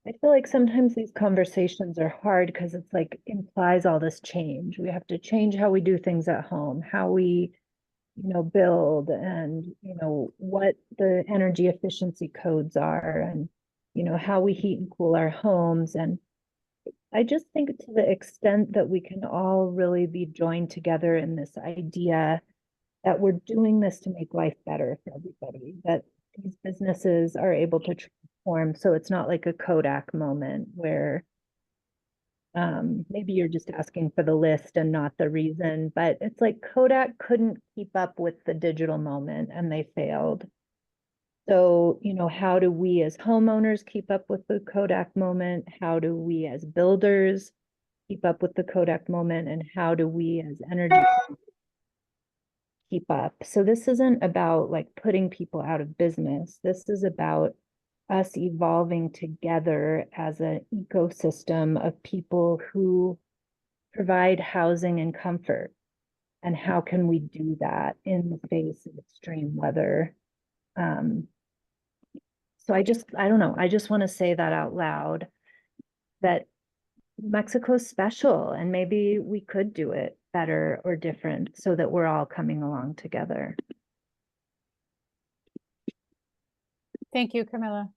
feel like sometimes these conversations are hard because it's like implies all this change. We have to change how we do things at home, how we, you know, build, and, you know, what the energy efficiency codes are, and, you know, how we heat and cool our homes. And I just think to the extent that we can all really be joined together in this idea that we're doing this to make life better for everybody, that these businesses are able to transform. So it's not like a Kodak moment where maybe you're just asking for the list and not the reason, but it's like Kodak couldn't keep up with the digital moment and they failed. So, you know, how do we as homeowners keep up with the Kodak moment? How do we as builders keep up with the Kodak moment? And how do we as energy keep up? So this isn't about like putting people out of business. This is about us evolving together as an ecosystem of people who provide housing and comfort. And how can we do that in the face of extreme weather? So I don't know, I just want to say that out loud, that Mexico's special and maybe we could do it better or different so that we're all coming along together. Thank you, Camilla.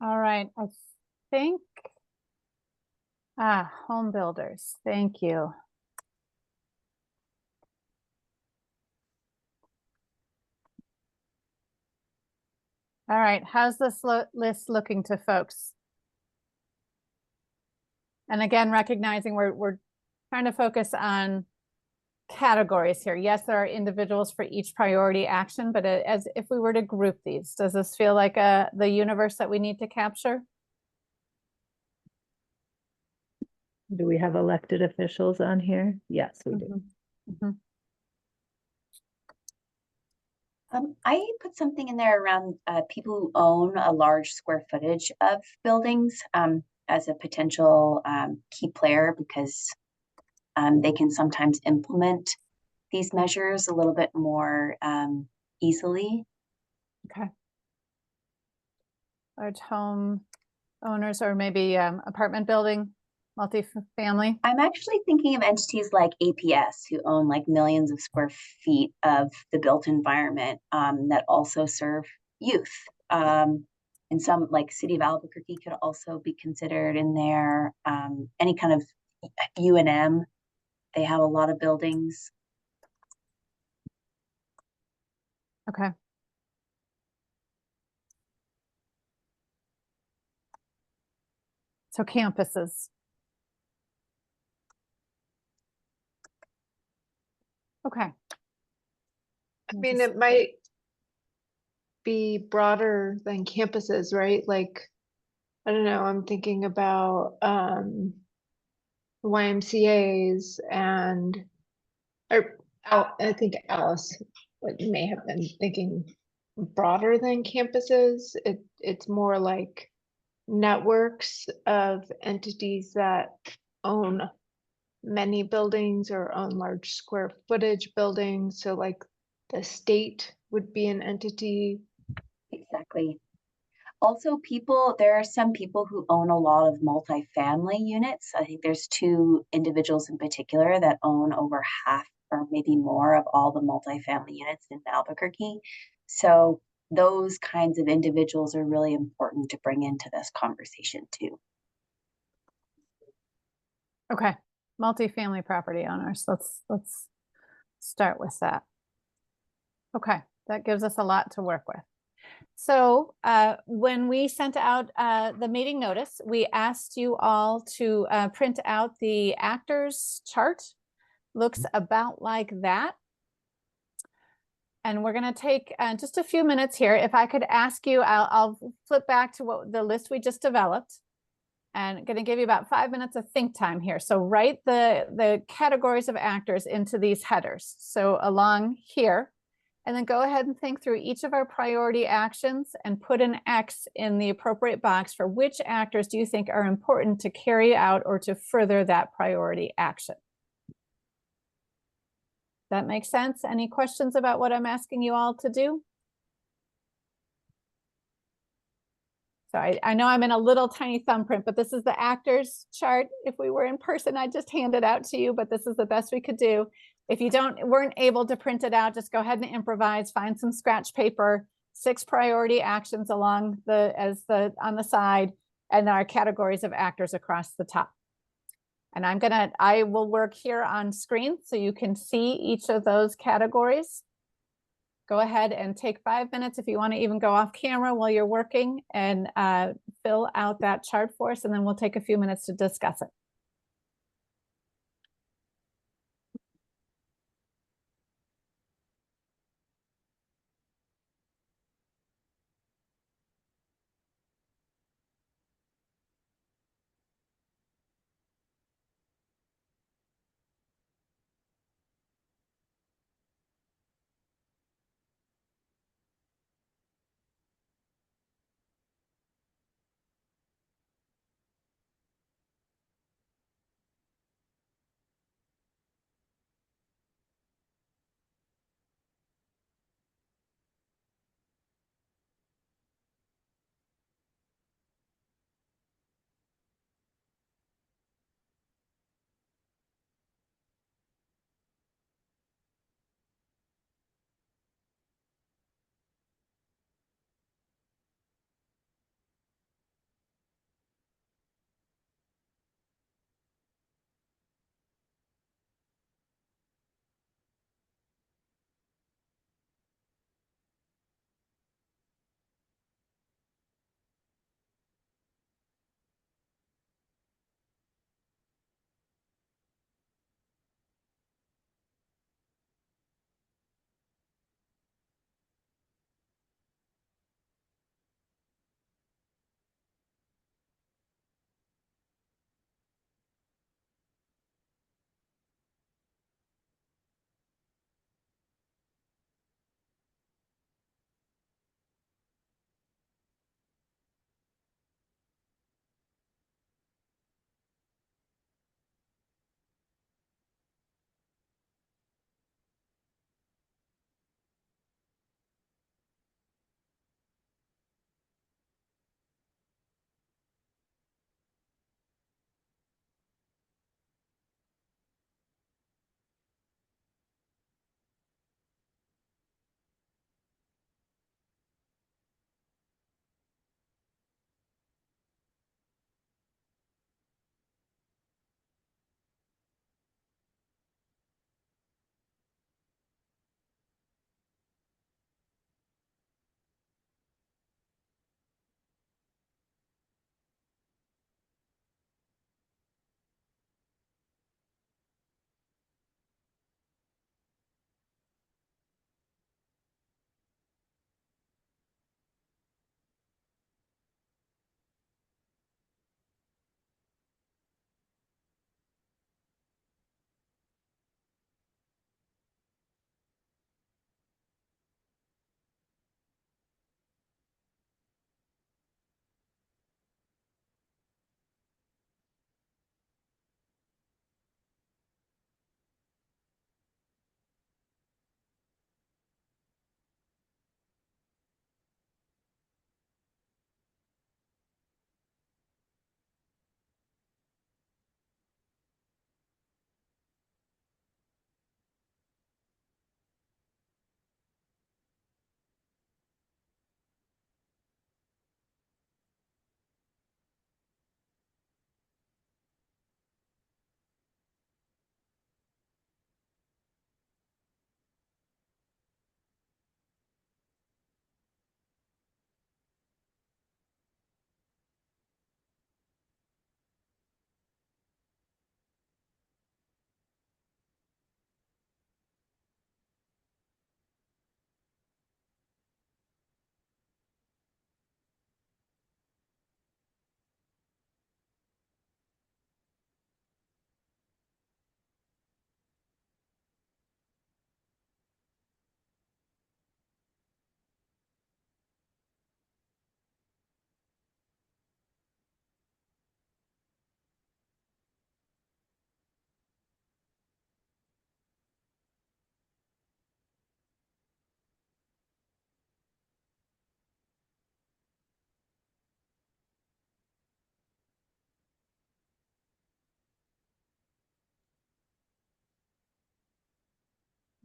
All right, I think, home builders, thank you. All right, how's this list looking to folks? And again, recognizing we're trying to focus on categories here. Yes, there are individuals for each priority action, but as if we were to group these, does this feel like the universe that we need to capture? Do we have elected officials on here? Yes, we do. Mm-hmm. I put something in there around people who own a large square footage of buildings as a potential key player, because they can sometimes implement these measures a little bit more easily. Okay. Large home owners, or maybe apartment building, multifamily. I'm actually thinking of entities like APS, who own like millions of square feet of the built environment that also serve youth. And some like City of Albuquerque could also be considered in there. Any kind of UNM, they have a lot of buildings. Okay. So campuses. Okay. I mean, it might be broader than campuses, right? Like, I don't know, I'm thinking about YMCAs and I think Alice may have been thinking broader than campuses. It's more like networks of entities that own many buildings or own large square footage buildings. So like the state would be an entity. Exactly. Also, there are some people who own a lot of multifamily units. I think there's two individuals in particular that own over half or maybe more of all the multifamily units in Albuquerque. So those kinds of individuals are really important to bring into this conversation too. Okay, multifamily property owners. Let's start with that. Okay, that gives us a lot to work with. So when we sent out the meeting notice, we asked you all to print out the actors chart. Looks about like that. And we're going to take just a few minutes here. If I could ask you, I'll flip back to what the list we just developed. And going to give you about 5 minutes of think time here. So write the categories of actors into these headers. So along here, and then go ahead and think through each of our priority actions and put an X in the appropriate box for which actors do you think are important to carry out or to further that priority action. That makes sense? Any questions about what I'm asking you all to do? So I know I'm in a little tiny thumbprint, but this is the actors chart. If we were in person, I'd just hand it out to you, but this is the best we could do. If you weren't able to print it out, just go ahead and improvise, find some scratch paper, 6 priority actions along on the side, and our categories of actors across the top. And I will work here on screen so you can see each of those categories. Go ahead and take 5 minutes if you want to even go off camera while you're working and fill out that chart for us, and then we'll take a few minutes to discuss it.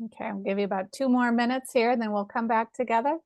Okay, I'll give you about 2 more minutes here, then we'll come back together.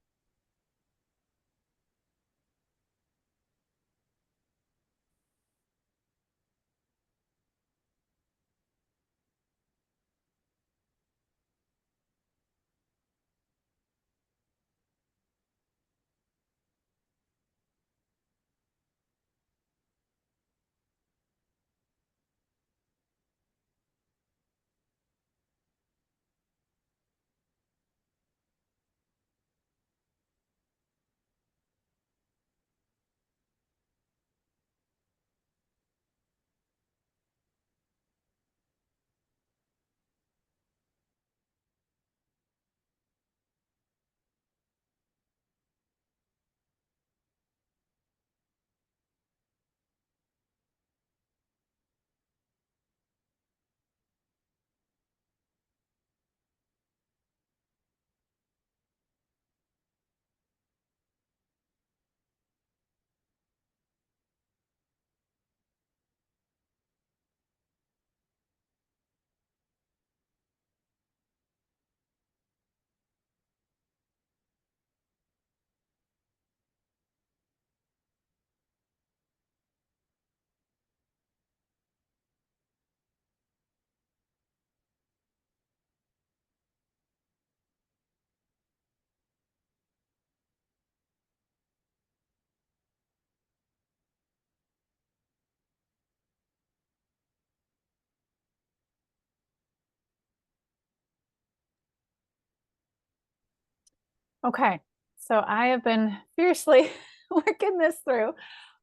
Okay, so I have been fiercely working this through.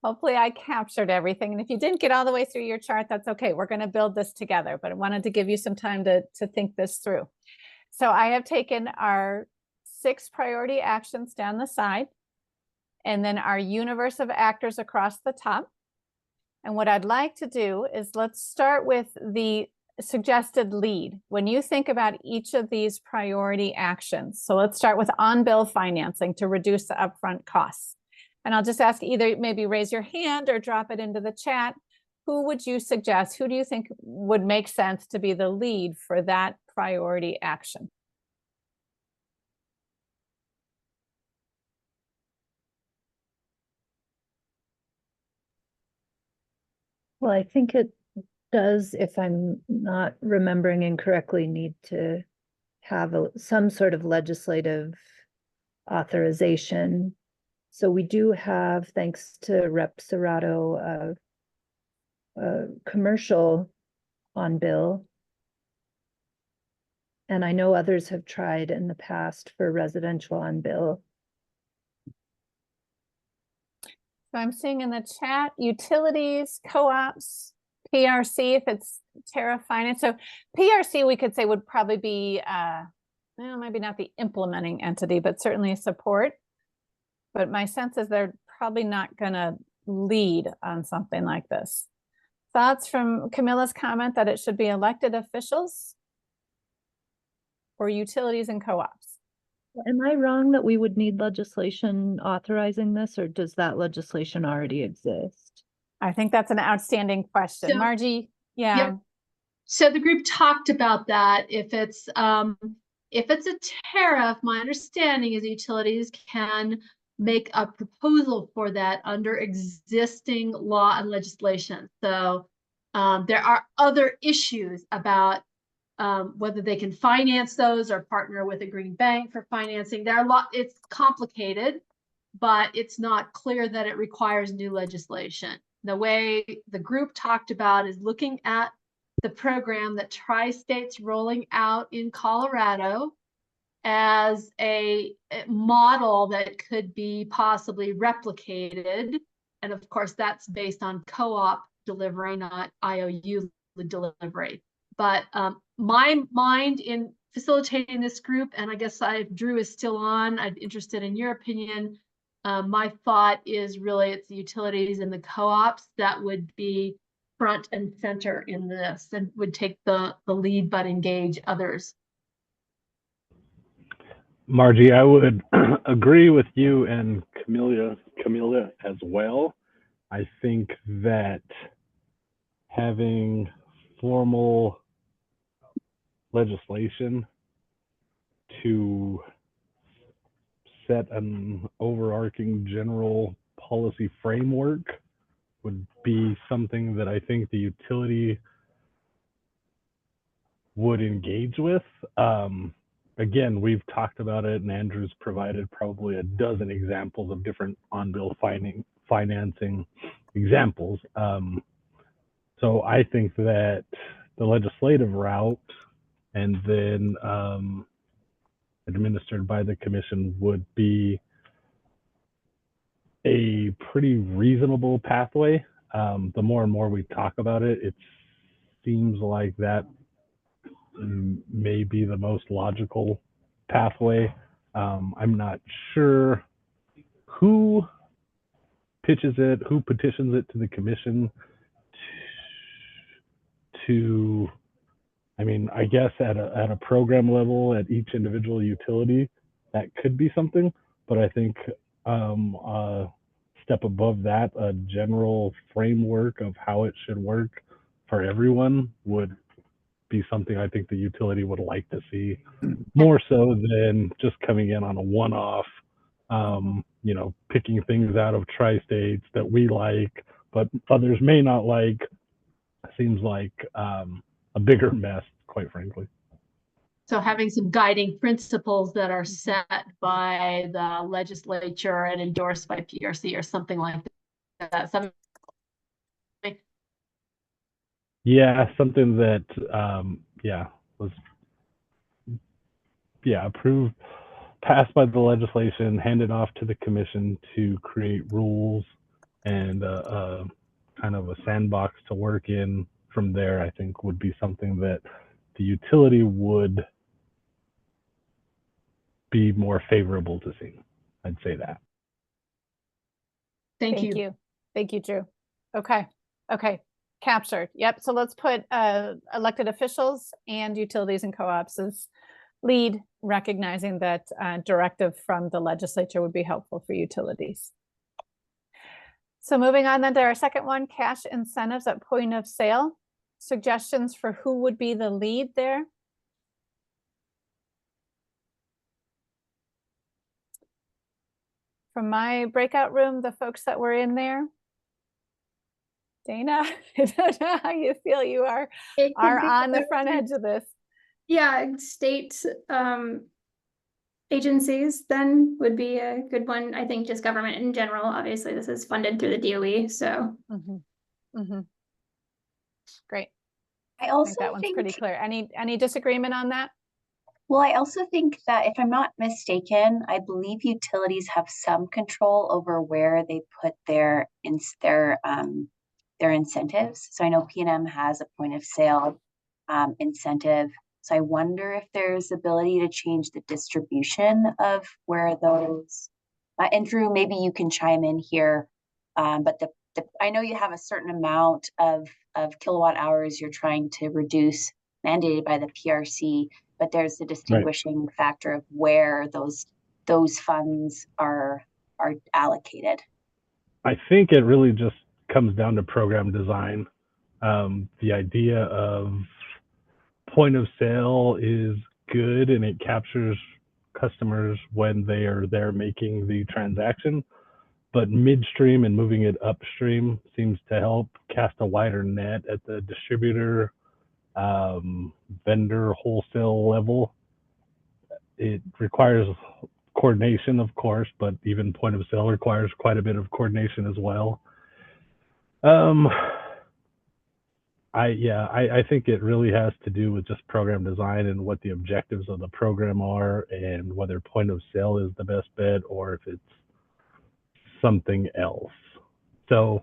Hopefully I captured everything. And if you didn't get all the way through your chart, that's okay. We're going to build this together, but I wanted to give you some time to think this through. So I have taken our 6 priority actions down the side, and then our universe of actors across the top. And what I'd like to do is let's start with the suggested lead when you think about each of these priority actions. So let's start with on-bill financing to reduce the upfront costs. And I'll just ask either maybe raise your hand or drop it into the chat. Who would you suggest? Who do you think would make sense to be the lead for that priority action? Well, I think it does, if I'm not remembering incorrectly, need to have some sort of legislative authorization. So we do have, thanks to Rep. Serrato, commercial on bill. And I know others have tried in the past for residential on bill. So I'm seeing in the chat, utilities, co-ops, PRC, if it's Terra Finance. So PRC, we could say would probably be, well, maybe not the implementing entity, but certainly a support. But my sense is they're probably not going to lead on something like this. Thoughts from Camilla's comment that it should be elected officials or utilities and co-ops? Am I wrong that we would need legislation authorizing this, or does that legislation already exist? I think that's an outstanding question. So- Margie, yeah. Yep. So the group talked about that. If it's a tariff, my understanding is utilities can make a proposal for that under existing law and legislation. So there are other issues about whether they can finance those or partner with a green bank for financing. There are a lot, it's complicated, but it's not clear that it requires new legislation. The way the group talked about is looking at the program that Tri-State's rolling out in Colorado as a model that could be possibly replicated. And of course, that's based on co-op delivery, not IOU delivery. But my mind in facilitating this group, and I guess Drew is still on, I'm interested in your opinion. My thought is really it's the utilities and the co-ops that would be front and center in this and would take the lead but engage others. Margie, I would agree with you and Camilla as well. I think that having formal legislation to set an overarching general policy framework would be something that I think the utility would engage with. Again, we've talked about it, and Andrew's provided probably a dozen examples of different on-bill financing examples. So I think that the legislative route and then administered by the commission would be a pretty reasonable pathway. The more and more we talk about it, it seems like that may be the most logical pathway. I'm not sure who pitches it, who petitions it to the commission to, I mean, I guess at a program level, at each individual utility, that could be something, but I think step above that, a general framework of how it should work for everyone would be something I think the utility would like to see, more so than just coming in on a one-off, you know, picking things out of tri-states that we like, but others may not like. Seems like a bigger mess, quite frankly. So having some guiding principles that are set by the legislature and endorsed by PRC or something like that. Yeah, something that was approved, passed by the legislation, handed off to the commission to create rules and kind of a sandbox to work in from there. I think would be something that the utility would be more favorable to seeing. I'd say that. Thank you. Thank you, Drew. Okay. Captured. Yep. So let's put elected officials and utilities and co-ops as lead, recognizing that directive from the legislature would be helpful for utilities. So moving on then to our second one, cash incentives at point of sale. Suggestions for who would be the lead there? From my breakout room, the folks that were in there. Dana, I don't know how you feel. You are on the front edge of this. Yeah, state agencies then would be a good one. I think just government in general. Obviously, this is funded through the DOE, so. Great. I also think that one's pretty clear. Any disagreement on that? Well, I also think that if I'm not mistaken, I believe utilities have some control over where they put their incentives. So I know P&M has a point of sale incentive. So I wonder if there's ability to change the distribution of where those, and Drew, maybe you can chime in here, but I know you have a certain amount of kilowatt hours you're trying to reduce mandated by the PRC, but there's the distinguishing factor of where those funds are allocated. I think it really just comes down to program design. The idea of point of sale is good and it captures customers when they are there making the transaction, but midstream and moving it upstream seems to help cast a wider net at the distributor, vendor, wholesale level. It requires coordination, of course, but even point of sale requires quite a bit of coordination as well. I think it really has to do with just program design and what the objectives of the program are and whether point of sale is the best bet or if it's something else. So,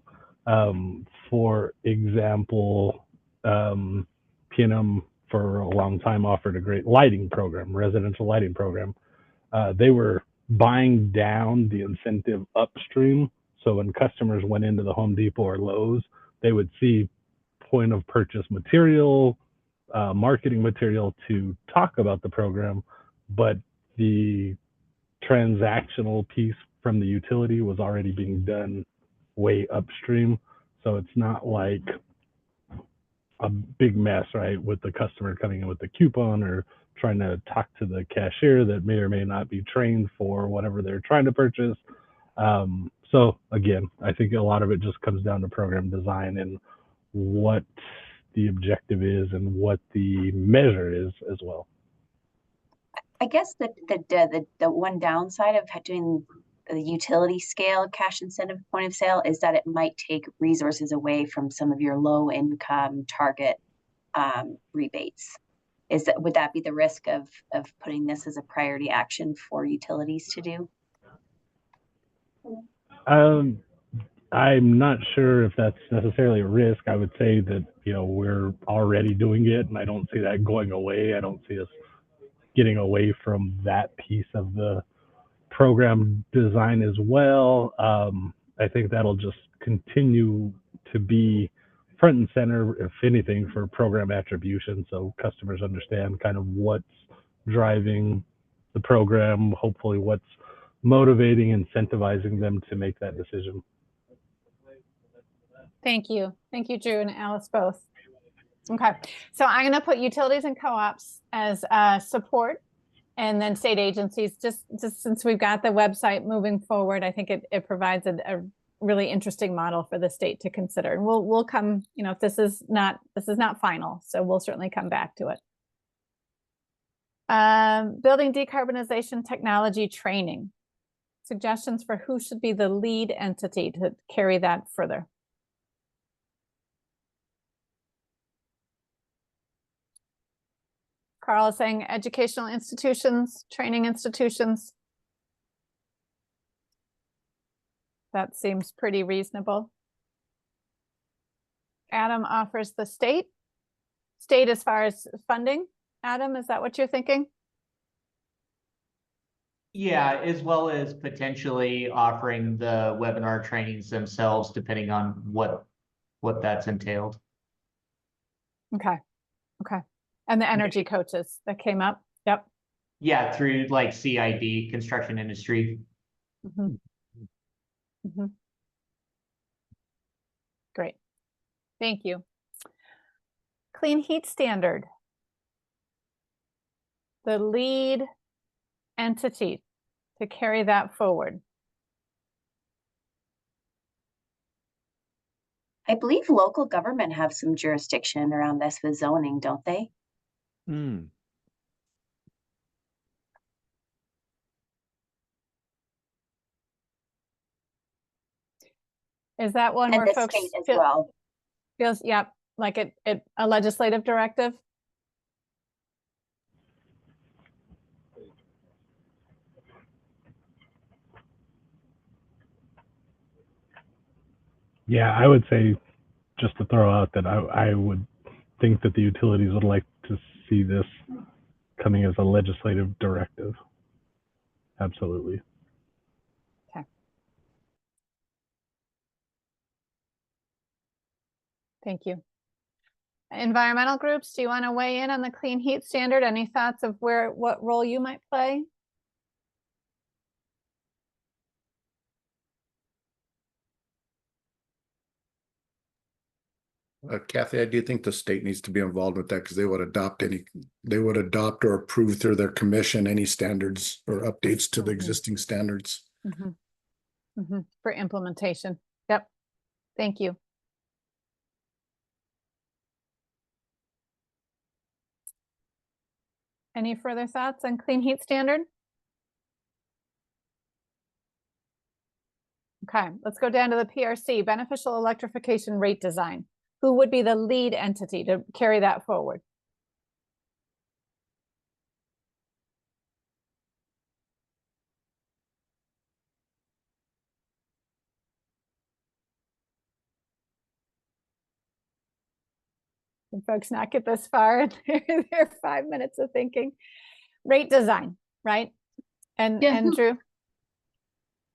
for example, P&M for a long time offered a great lighting program, residential lighting program. They were buying down the incentive upstream. So when customers went into the Home Depot or Lowe's, they would see point of purchase material, marketing material to talk about the program, but the transactional piece from the utility was already being done way upstream. So it's not like a big mess, right? With the customer coming in with the coupon or trying to talk to the cashier that may or may not be trained for whatever they're trying to purchase. So again, I think a lot of it just comes down to program design and what the objective is and what the measure is as well. I guess the one downside of doing the utility scale cash incentive point of sale is that it might take resources away from some of your low income target rebates. Would that be the risk of putting this as a priority action for utilities to do? I'm not sure if that's necessarily a risk. I would say that, you know, we're already doing it and I don't see that going away. I don't see us getting away from that piece of the program design as well. I think that'll just continue to be front and center, if anything, for program attribution. So customers understand kind of what's driving the program, hopefully what's motivating, incentivizing them to make that decision. Thank you. Thank you, Drew and Alice both. Okay, so I'm going to put utilities and co-ops as support, and then state agencies, just since we've got the website moving forward, I think it provides a really interesting model for the state to consider. And we'll come, you know, if this is not final, so we'll certainly come back to it. Building decarbonization technology training. Suggestions for who should be the lead entity to carry that further. Carl is saying educational institutions, training institutions. That seems pretty reasonable. Adam offers the state. State as far as funding. Adam, is that what you're thinking? Yeah, as well as potentially offering the webinar trainings themselves, depending on what that's entailed. Okay. Okay. And the energy coaches that came up. Yep. Yeah, through like CID, construction industry. Mm-hmm. Mm-hmm. Great. Thank you. Clean heat standard. The lead entity to carry that forward. I believe local government have some jurisdiction around this with zoning, don't they? Is that one And where the folks state as well. feels, yep, like a legislative directive? Yeah, I would say, just to throw out that I would think that the utilities would like to see this coming as a legislative directive. Absolutely. Okay. Thank you. Environmental groups, do you want to weigh in on the clean heat standard? Any thoughts of what role you might play? Kathy, I do think the state needs to be involved with that because they would adopt or approve through their commission any standards or updates to the existing standards. Mm-hmm. Mm-hmm. For implementation. Yep. Thank you. Any further thoughts on clean heat standard? Okay, let's go down to the PRC, beneficial electrification rate design. Who would be the lead entity to carry that forward? Can folks not get this far in their 5 minutes of thinking? Rate design, right? And Yeah, Drew?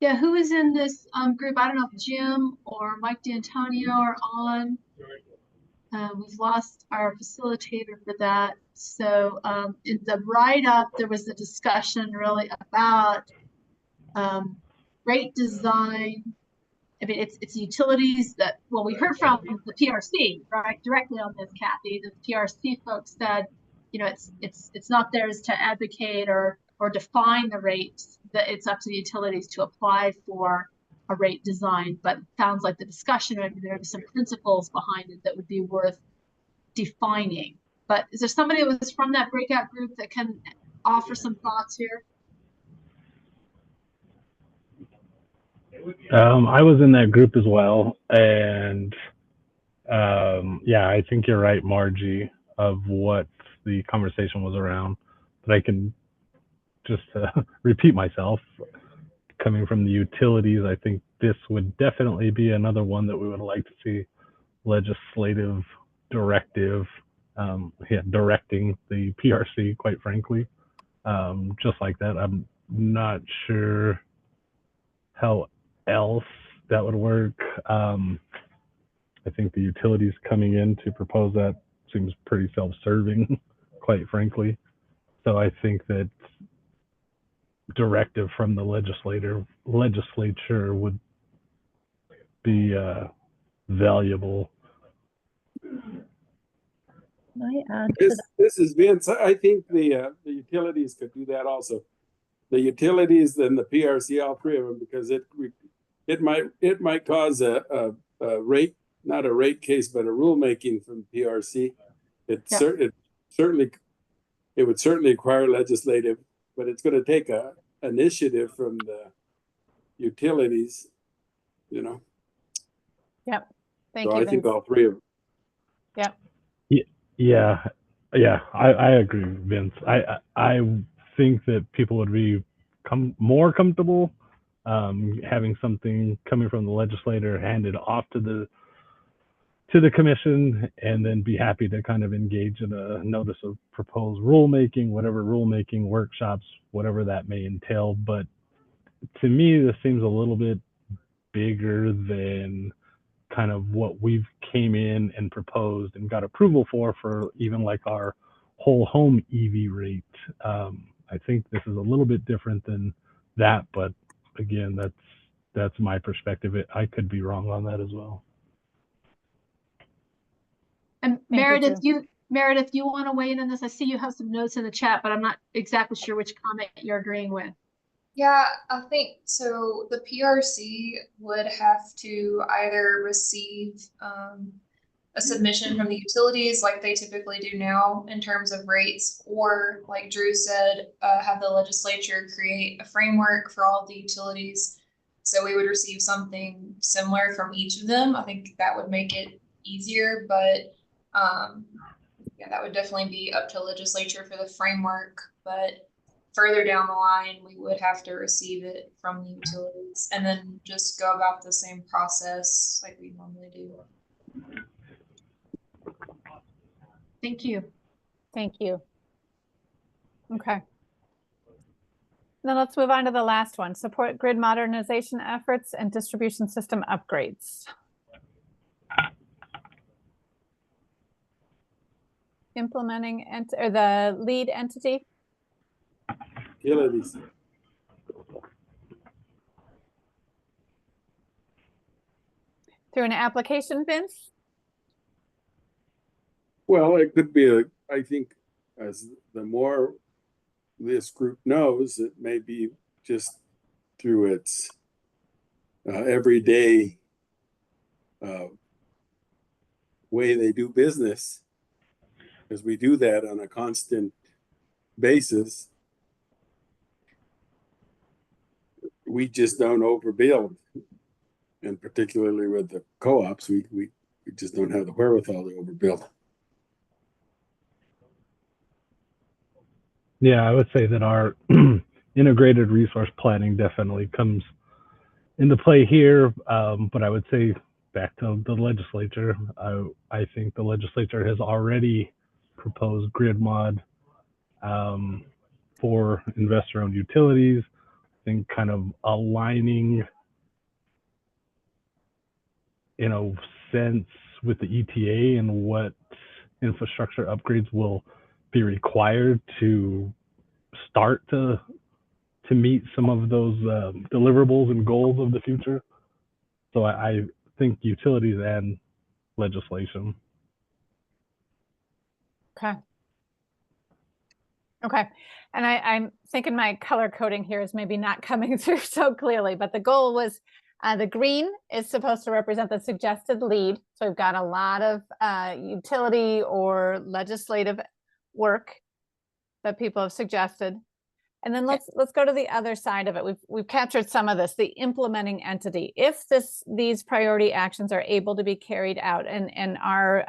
Yeah, who is in this group? I don't know if Jim or Mike D'Antonio are on. We've lost our facilitator for that. So in the write-up, there was a discussion really about rate design. I mean, it's utilities that, well, we heard from the PRC, right, directly on this, Kathy. The PRC folks said it's not theirs to advocate or define the rates, that it's up to the utilities to apply for a rate design. But it sounds like the discussion, maybe there are some principles behind it that would be worth defining. But is there somebody who was from that breakout group that can offer some thoughts here? I was in that group as well, and yeah, I think you're right, Margie, of what the conversation was around. But I can just repeat myself. Coming from the utilities, I think this would definitely be another one that we would like to see legislative directive, directing the PRC, quite frankly. Just like that. I'm not sure how else that would work. I think the utilities coming in to propose that seems pretty self-serving, quite frankly. So I think that directive from the legislature would be valuable. Can I add to that? This is Vince. I think the utilities could do that also. The utilities and the PRC, all three of them, because it might cause a rate, not a rate case, but a rulemaking from PRC. It would certainly require legislative, but it's going to take a initiative from the utilities, you know. Yep. Thank So you, I think Vince. all three of them. Yep. Yeah, I agree, Vince. I think that people would be more comfortable having something coming from the legislator handed off to the commission, and then be happy to kind of engage in a notice of proposed rulemaking, whatever rulemaking workshops, whatever that may entail. But to me, this seems a little bit bigger than kind of what we've came in and proposed and got approval for even like our whole home EV rate. I think this is a little bit different than that, but again, that's my perspective. I could be wrong on that as well. And Meredith, you want to weigh in on this? I see you have some notes in the chat, but I'm not exactly sure which comment you're agreeing with. Yeah, I think so. The PRC would have to either receive a submission from the utilities like they typically do now in terms of rates, or like Drew said, have the legislature create a framework for all the utilities. So we would receive something similar from each of them. I think that would make it easier, but yeah, that would definitely be up to legislature for the framework. But further down the line, we would have to receive it from the utilities and then just go about the same process like we normally do. Thank you. Thank you. Okay. Now let's move on to the last one. Support grid modernization efforts and distribution system upgrades. Implementing or the lead entity. Utilities. Through an application, Vince? Well, it could be I think as the more this group knows, it may be just through its everyday way they do business, because we do that on a constant basis. We just don't overbuild, and particularly with the co-ops, we just don't have the wherewithal to overbuild. Yeah, I would say that our integrated resource planning definitely comes into play here. But I would say back to the legislature, I think the legislature has already proposed grid mod for investor-owned utilities. I think kind of aligning, in a sense, with the ETA and what infrastructure upgrades will be required to start to meet some of those deliverables and goals of the future. So I think utilities and legislation. Okay. Okay, and I'm thinking my color coding here is maybe not coming through so clearly, but the goal was the green is supposed to represent the suggested lead. So we've got a lot of utility or legislative work that people have suggested. And then let's go to the other side of it. We've captured some of this, the implementing entity. If these priority actions are able to be carried out and are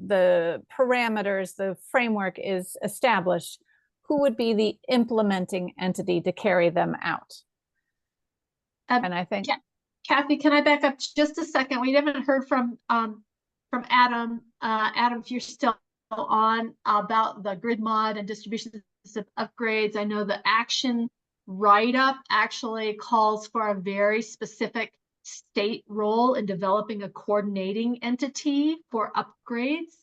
the parameters, the framework is established, who would be the implementing entity to carry them out? And I think Kathy, can I back up just a second? We haven't heard from Adam. Adam, if you're still on, about the grid mod and distribution system upgrades. I know the action write-up actually calls for a very specific state role in developing a coordinating entity for upgrades.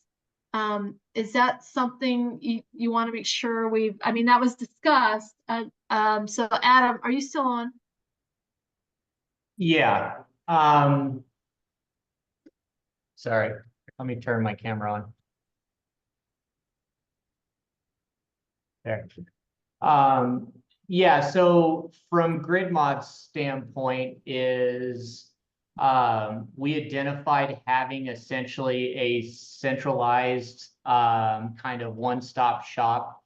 Is that something you want to make sure I mean, that was discussed. So Adam, are you still on? Yeah. Sorry, let me turn my camera on. There. Yeah, so from GridMod's standpoint is we identified having essentially a centralized kind of one-stop shop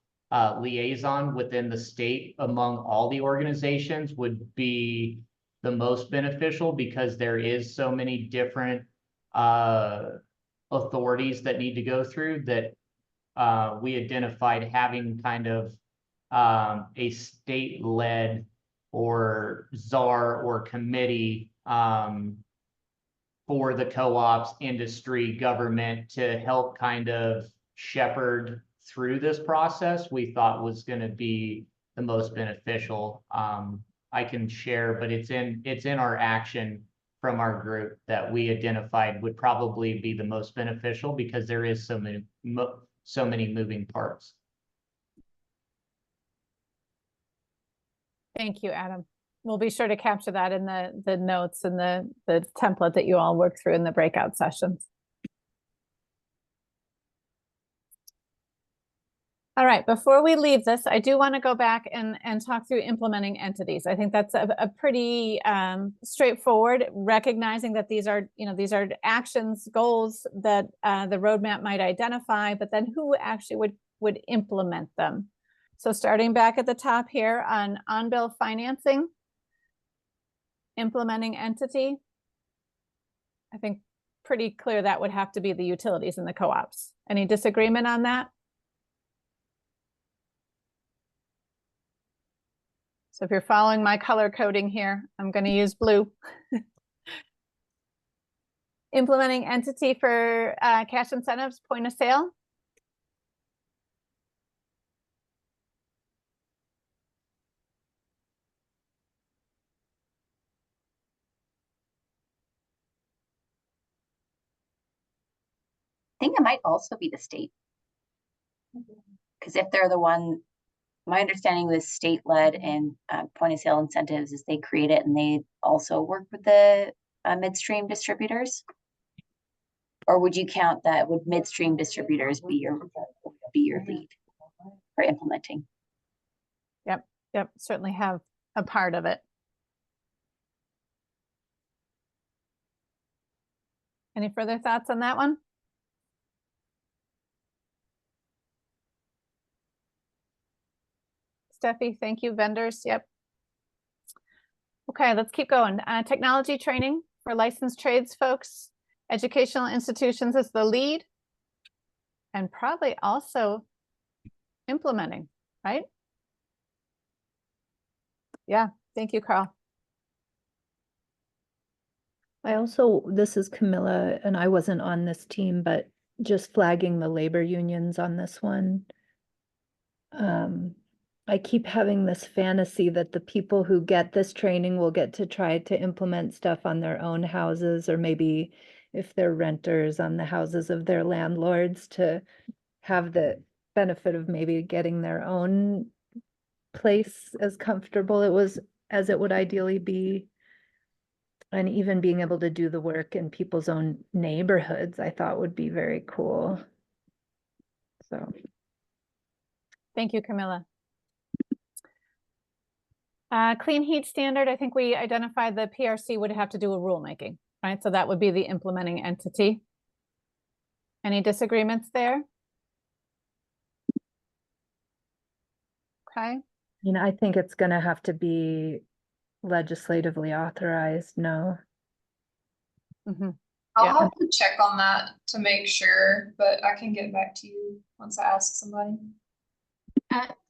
liaison within the state among all the organizations would be the most beneficial, because there is so many different authorities that need to go through that we identified having kind of a state-led or czar or committee for the co-ops, industry, government to help kind of shepherd through this process, we thought was going to be the most beneficial. I can share, but it's in our action from our group that we identified would probably be the most beneficial, because there is so many moving parts. Thank you, Adam. We'll be sure to capture that in the notes and the template that you all work through in the breakout sessions. All right, before we leave this, I do want to go back and talk through implementing entities. I think that's a pretty straightforward, recognizing that these are actions, goals that the roadmap might identify, but then who actually would implement them. So starting back at the top here on bill financing, implementing entity, I think pretty clear that would have to be the utilities and the co-ops. Any disagreement on that? So if you're following my color coding here, I'm going to use blue. Implementing entity for cash incentives, point of sale. I think it might also be the state. Because if they're the one, my understanding was state-led and point of sale incentives is they create it and they also work with the midstream distributors. Or would you count that, would midstream distributors be your lead for implementing? Yep, certainly have a part of it. Any further thoughts on that one? Steffi, thank you. Vendors, yep. Okay, let's keep going. Technology training for licensed trades folks. Educational institutions is the lead. And probably also implementing, right? Yeah, thank you, Carl. This is Camilla, and I wasn't on this team, but just flagging the labor unions on this one. I keep having this fantasy that the people who get this training will get to try to implement stuff on their own houses, or maybe if they're renters, on the houses of their landlords, to have the benefit of maybe getting their own place as comfortable as it would ideally be. And even being able to do the work in people's own neighborhoods, I thought would be very cool. So. Thank you, Camilla. Clean heat standard, I think we identified the PRC would have to do a rulemaking, right? So that would be the implementing entity. Any disagreements there? Okay. You know, I think it's gonna have to be legislatively authorized, no. I'll Yeah. have to check on that to make sure, but I can get back to you once I ask somebody.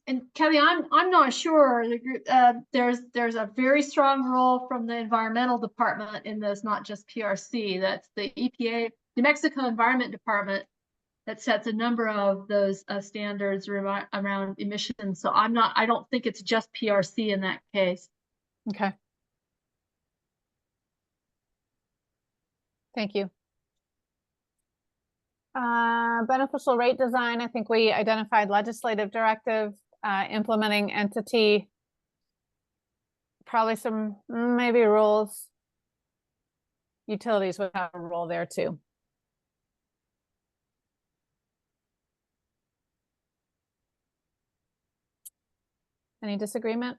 And Kelly, I'm not sure. The group, there's a very strong role from the environmental department in this, not just PRC. That's the EPA, New Mexico Environment Department, that sets a number of those standards around emissions. So I don't think it's just PRC in that case. Okay. Thank you. Beneficial rate design, I think we identified legislative directive, implementing entity, probably some maybe rules. Utilities would have a role there too. Any disagreement?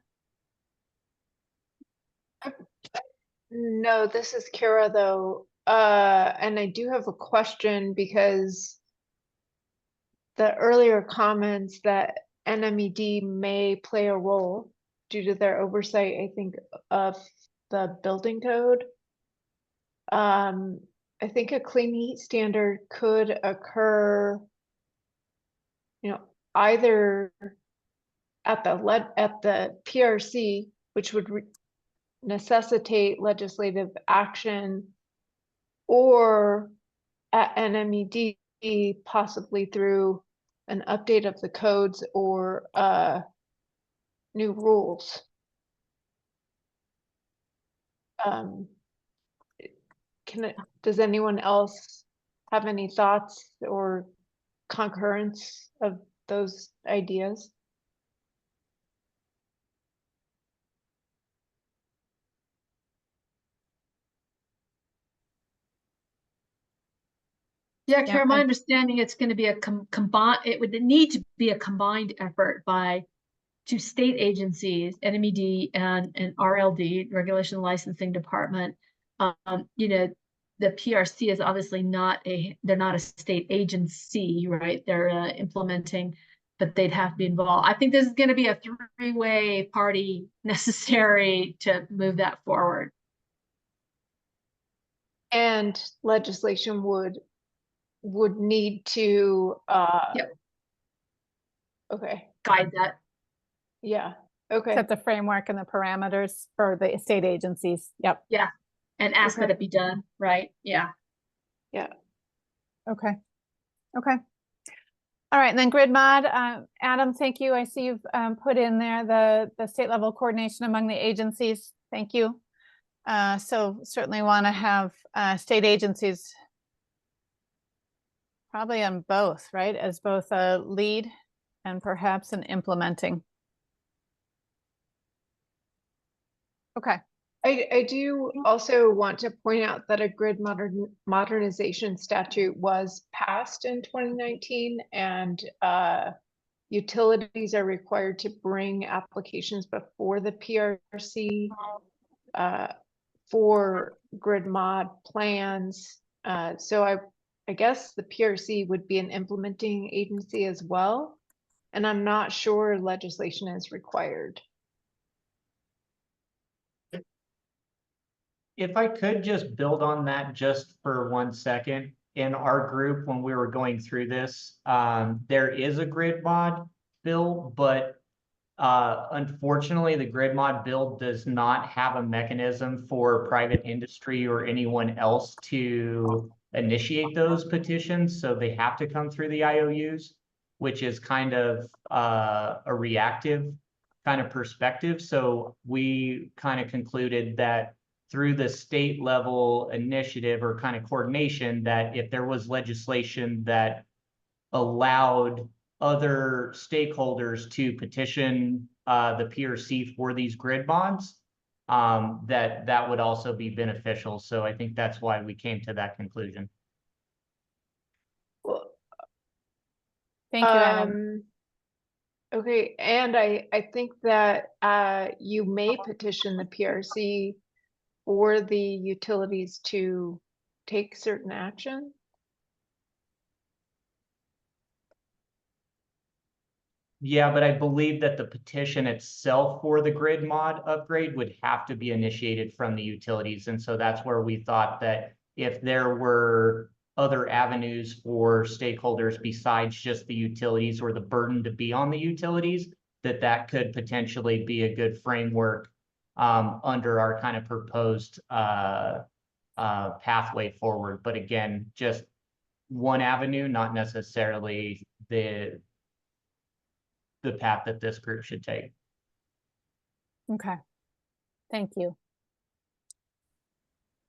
No, this is Kara though. And I do have a question because the earlier comments that NMED may play a role due to their oversight, I think, of the building code. I think a clean heat standard could occur, you know, either at the PRC, which would necessitate legislative action, or at NMED, possibly through an update of the codes or new rules. Does anyone else have any thoughts or concurrence of those ideas? Yeah, Kara, my understanding it's going to be a combined, it would need to be a combined effort by two state agencies, NMED and RLD, Regulation and Licensing Department. You know, the PRC is obviously they're not a state agency, right? They're implementing, but they'd have to be involved. I think this is going to be a three-way party necessary to move that forward. And legislation would need to Yep. Okay. Guide that. Yeah. Okay. Set the framework and the parameters for the state agencies. Yep. Yeah. And ask that it be done, right? Yeah. Yeah. Okay. Okay. All right, and then grid mod, Adam, thank you. I see you've put in there the state level coordination among the agencies. Thank you. So certainly want to have state agencies probably on both, right? As both a lead and perhaps an implementing. Okay. I do also want to point out that a grid modernization statute was passed in 2019, and utilities are required to bring applications before the PRC for grid mod plans. So I guess the PRC would be an implementing agency as well, and I'm not sure legislation is required. If I could just build on that just for 1 second, in our group, when we were going through this, there is a grid mod bill, but unfortunately, the grid mod bill does not have a mechanism for private industry or anyone else to initiate those petitions. So they have to come through the IOUs, which is kind of a reactive kind of perspective. So we kind of concluded that through the state level initiative or kind of coordination, that if there was legislation that allowed other stakeholders to petition the PRC for these grid bonds, that would also be beneficial. So I think that's why we came to that conclusion. Thank you, Adam. Okay, and I think that you may petition the PRC for the utilities to take certain action. Yeah, but I believe that the petition itself for the grid mod upgrade would have to be initiated from the utilities. And so that's where we thought that if there were other avenues for stakeholders besides just the utilities or the burden to be on the utilities, that could potentially be a good framework under our kind of proposed pathway forward. But again, just one avenue, not necessarily the path that this group should take. Okay, thank you.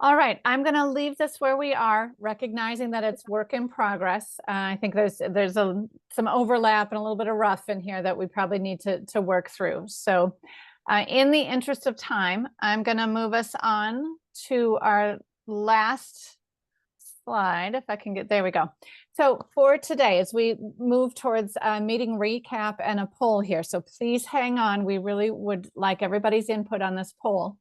All right, I'm going to leave this where we are, recognizing that it's work in progress. I think there's some overlap and a little bit of rough in here that we probably need to work through. So in the interest of time, I'm going to move us on to our last slide, if I can get, there we go. So for today, as we move towards a meeting recap and a poll here, so please hang on. We really would like everybody's input on this poll.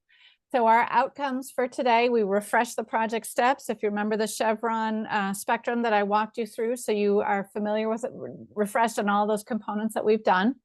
So our outcomes for today, we refresh the project steps. If you remember the Chevron spectrum that I walked you through, so you are familiar with it, refreshed on all those components that we've done.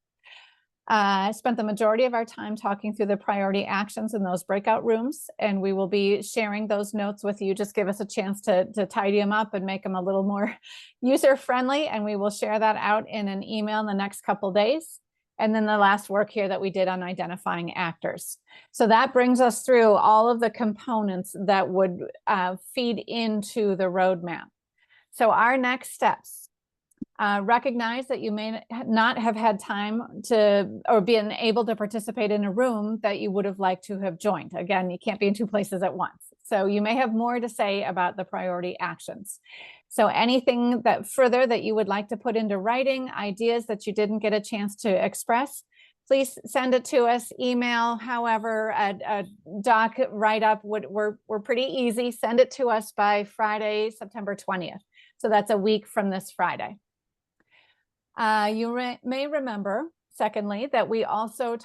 I spent the majority of our time talking through the priority actions in those breakout rooms, and we will be sharing those notes with you. Just give us a chance to tidy them up and make them a little more user-friendly, and we will share that out in an email in the next couple days. And then the last work here that we did on identifying actors. So that brings us through all of the components that would feed into the roadmap. So our next steps. Recognize that you may not have had time to or been able to participate in a room that you would have liked to have joined. Again, you can't be in two places at once. So you may have more to say about the priority actions. So anything that further that you would like to put into writing, ideas that you didn't get a chance to express, please send it to us, email, however, a doc write-up, we're pretty easy. Send it to us by Friday, September 20th. So that's a week from this Friday. You may remember, secondly, that we also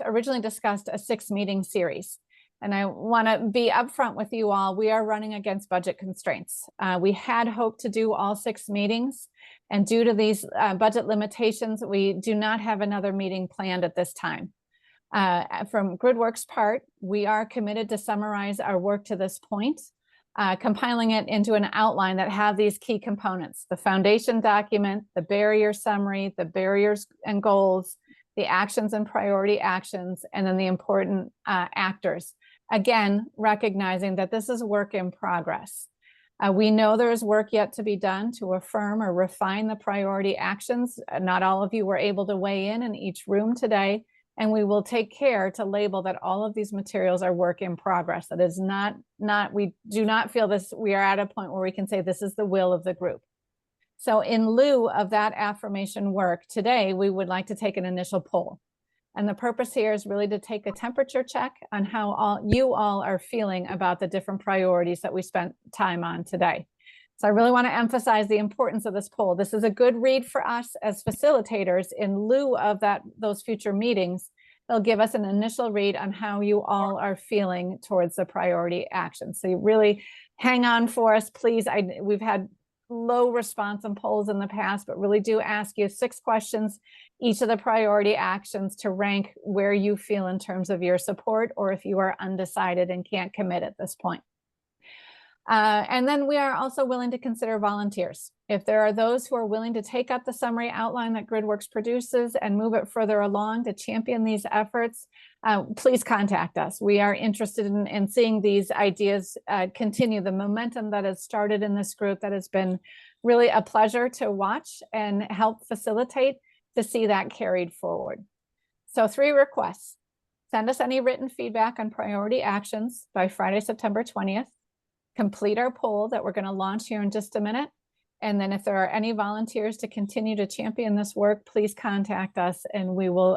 originally discussed a 6-meeting series. And I want to be upfront with you all. We are running against budget constraints. We had hoped to do all 6 meetings. And due to these budget limitations, we do not have another meeting planned at this time. From GridWorks' part, we are committed to summarize our work to this point, compiling it into an outline that have these key components: the foundation document, the barrier summary, the barriers and goals, the actions and priority actions, and then the important actors. Again, recognizing that this is work in progress. We know there is work yet to be done to affirm or refine the priority actions. Not all of you were able to weigh in each room today, and we will take care to label that all of these materials are work in progress. That is we do not feel this, we are at a point where we can say this is the will of the group. So in lieu of that affirmation work today, we would like to take an initial poll. And the purpose here is really to take a temperature check on how you all are feeling about the different priorities that we spent time on today. So I really want to emphasize the importance of this poll. This is a good read for us as facilitators in lieu of those future meetings. They'll give us an initial read on how you all are feeling towards the priority action. So you really hang on for us, please. We've had low response on polls in the past, but really do ask you 6 questions, each of the priority actions, to rank where you feel in terms of your support, or if you are undecided and can't commit at this point. And then we are also willing to consider volunteers. If there are those who are willing to take up the summary outline that GridWorks produces and move it further along to champion these efforts, please contact us. We are interested in seeing these ideas continue the momentum that has started in this group. That has been really a pleasure to watch and help facilitate, to see that carried forward. So 3 requests. Send us any written feedback on priority actions by Friday, September 20th. Complete our poll that we're going to launch here in just a minute. And then if there are any volunteers to continue to champion this work, please contact us and we will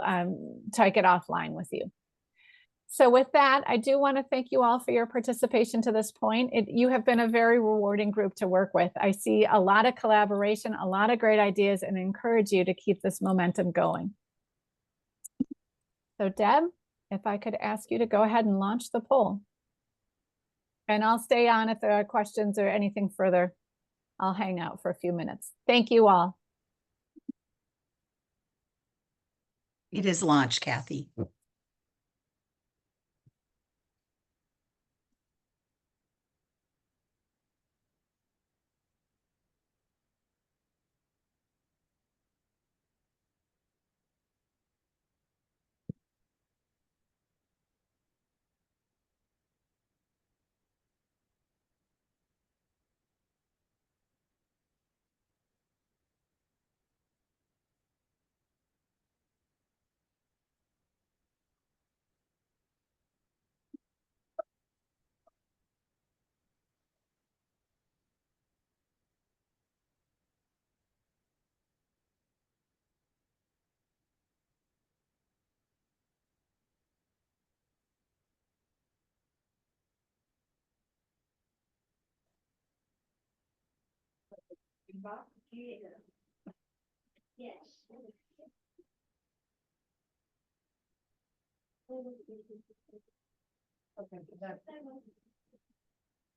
take it offline with you. So with that, I do want to thank you all for your participation to this point. You have been a very rewarding group to work with. I see a lot of collaboration, a lot of great ideas, and encourage you to keep this momentum going. So Deb, if I could ask you to go ahead and launch the poll. And I'll stay on if there are questions or anything further. I'll hang out for a few minutes. Thank you all. It is launched, Kathy.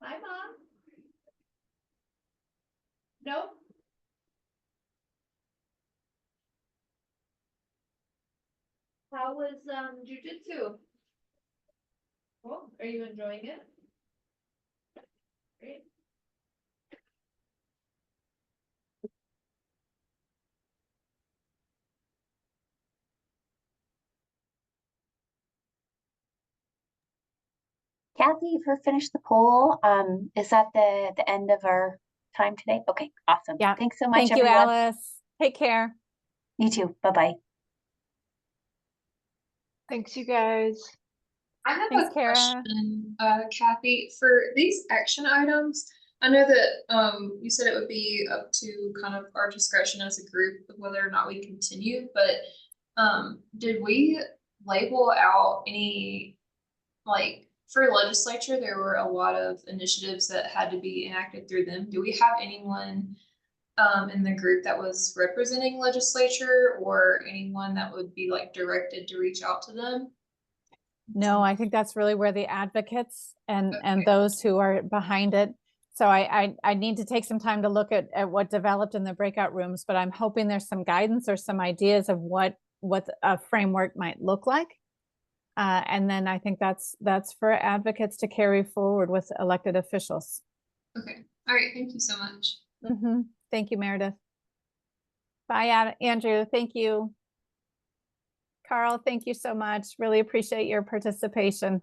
Hi, Mom. Nope. How was jujitsu? Cool. Are you enjoying it? Great. Kathy, you've finished the poll. Is that the end of our time today? Okay, awesome. Yeah. Thanks so much, Thank you, everyone. Alice. Take care. You too. Bye-bye. Thanks, you guys. I have Thanks, a Kara. question, Kathy, for these action items. I know that you said it would be up to kind of our discretion as a group of whether or not we continue, but did we label out any, like, for legislature, there were a lot of initiatives that had to be enacted through them. Do we have anyone in the group that was representing legislature, or anyone that would be like directed to reach out to them? No, I think that's really where the advocates and Okay. those who are behind it. So I need to take some time to look at what developed in the breakout rooms, but I'm hoping there's some guidance or some ideas of what a framework might look like. And then I think that's for advocates to carry forward with elected officials. Okay. All right. Thank you so much. Thank you, Meredith. Bye, Andrew. Thank you. Carl, thank you so much. Really appreciate your participation.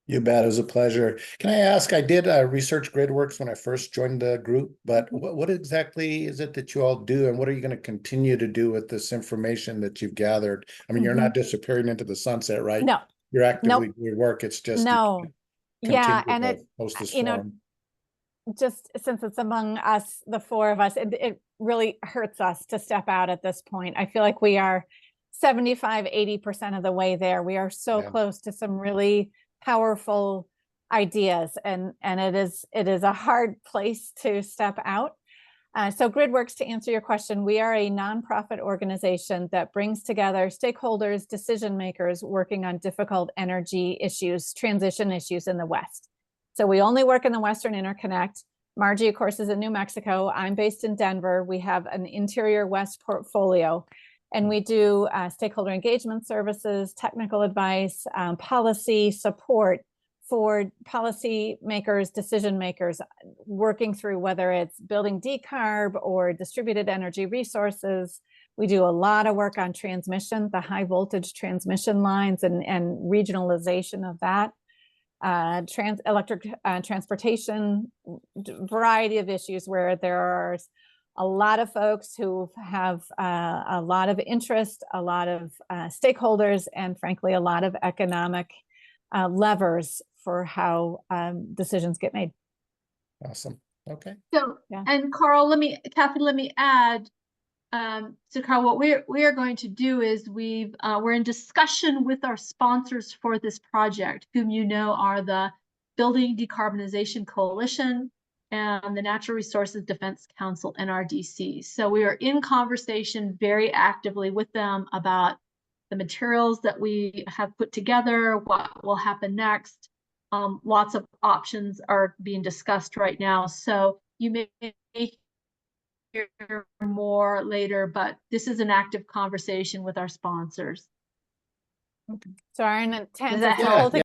You bet. It was a pleasure. Can I ask, I did research GridWorks when I first joined the group, but what exactly is it that you all do, and what are you going to continue to do with this information that you've gathered? I mean, you're not disappearing into the sunset, right? No. You're actively doing work. It's just No. Yeah, and it, host this you know, forum. just since it's among us, the four of us, it really hurts us to step out at this point. I feel like we are 75, 80% of the way there. We are so close to some really powerful ideas, and it is a hard place to step out. So GridWorks, to answer your question, we are a nonprofit organization that brings together stakeholders, decision makers working on difficult energy issues, transition issues in the West. So we only work in the Western Interconnect. Margie, of course, is in New Mexico. I'm based in Denver. We have an Interior West portfolio, and we do stakeholder engagement services, technical advice, policy support for policy makers, decision makers, working through whether it's building decarb or distributed energy resources. We do a lot of work on transmission, the high voltage transmission lines and regionalization of that. Electric transportation, variety of issues where there are a lot of folks who have a lot of interest, a lot of stakeholders, and frankly, a lot of economic levers for how decisions get made. Awesome. Okay. So, and Carl, Kathy, let me add. So Carl, what we are going to do is we're in discussion with our sponsors for this project, whom you know are the Building Decarbonization Coalition and the Natural Resources Defense Council, NRDC. So we are in conversation very actively with them about the materials that we have put together, what will happen next. Lots of options are being discussed right now. So you may hear more later, but this is an active conversation with our sponsors. So our intent Does is that to help? pull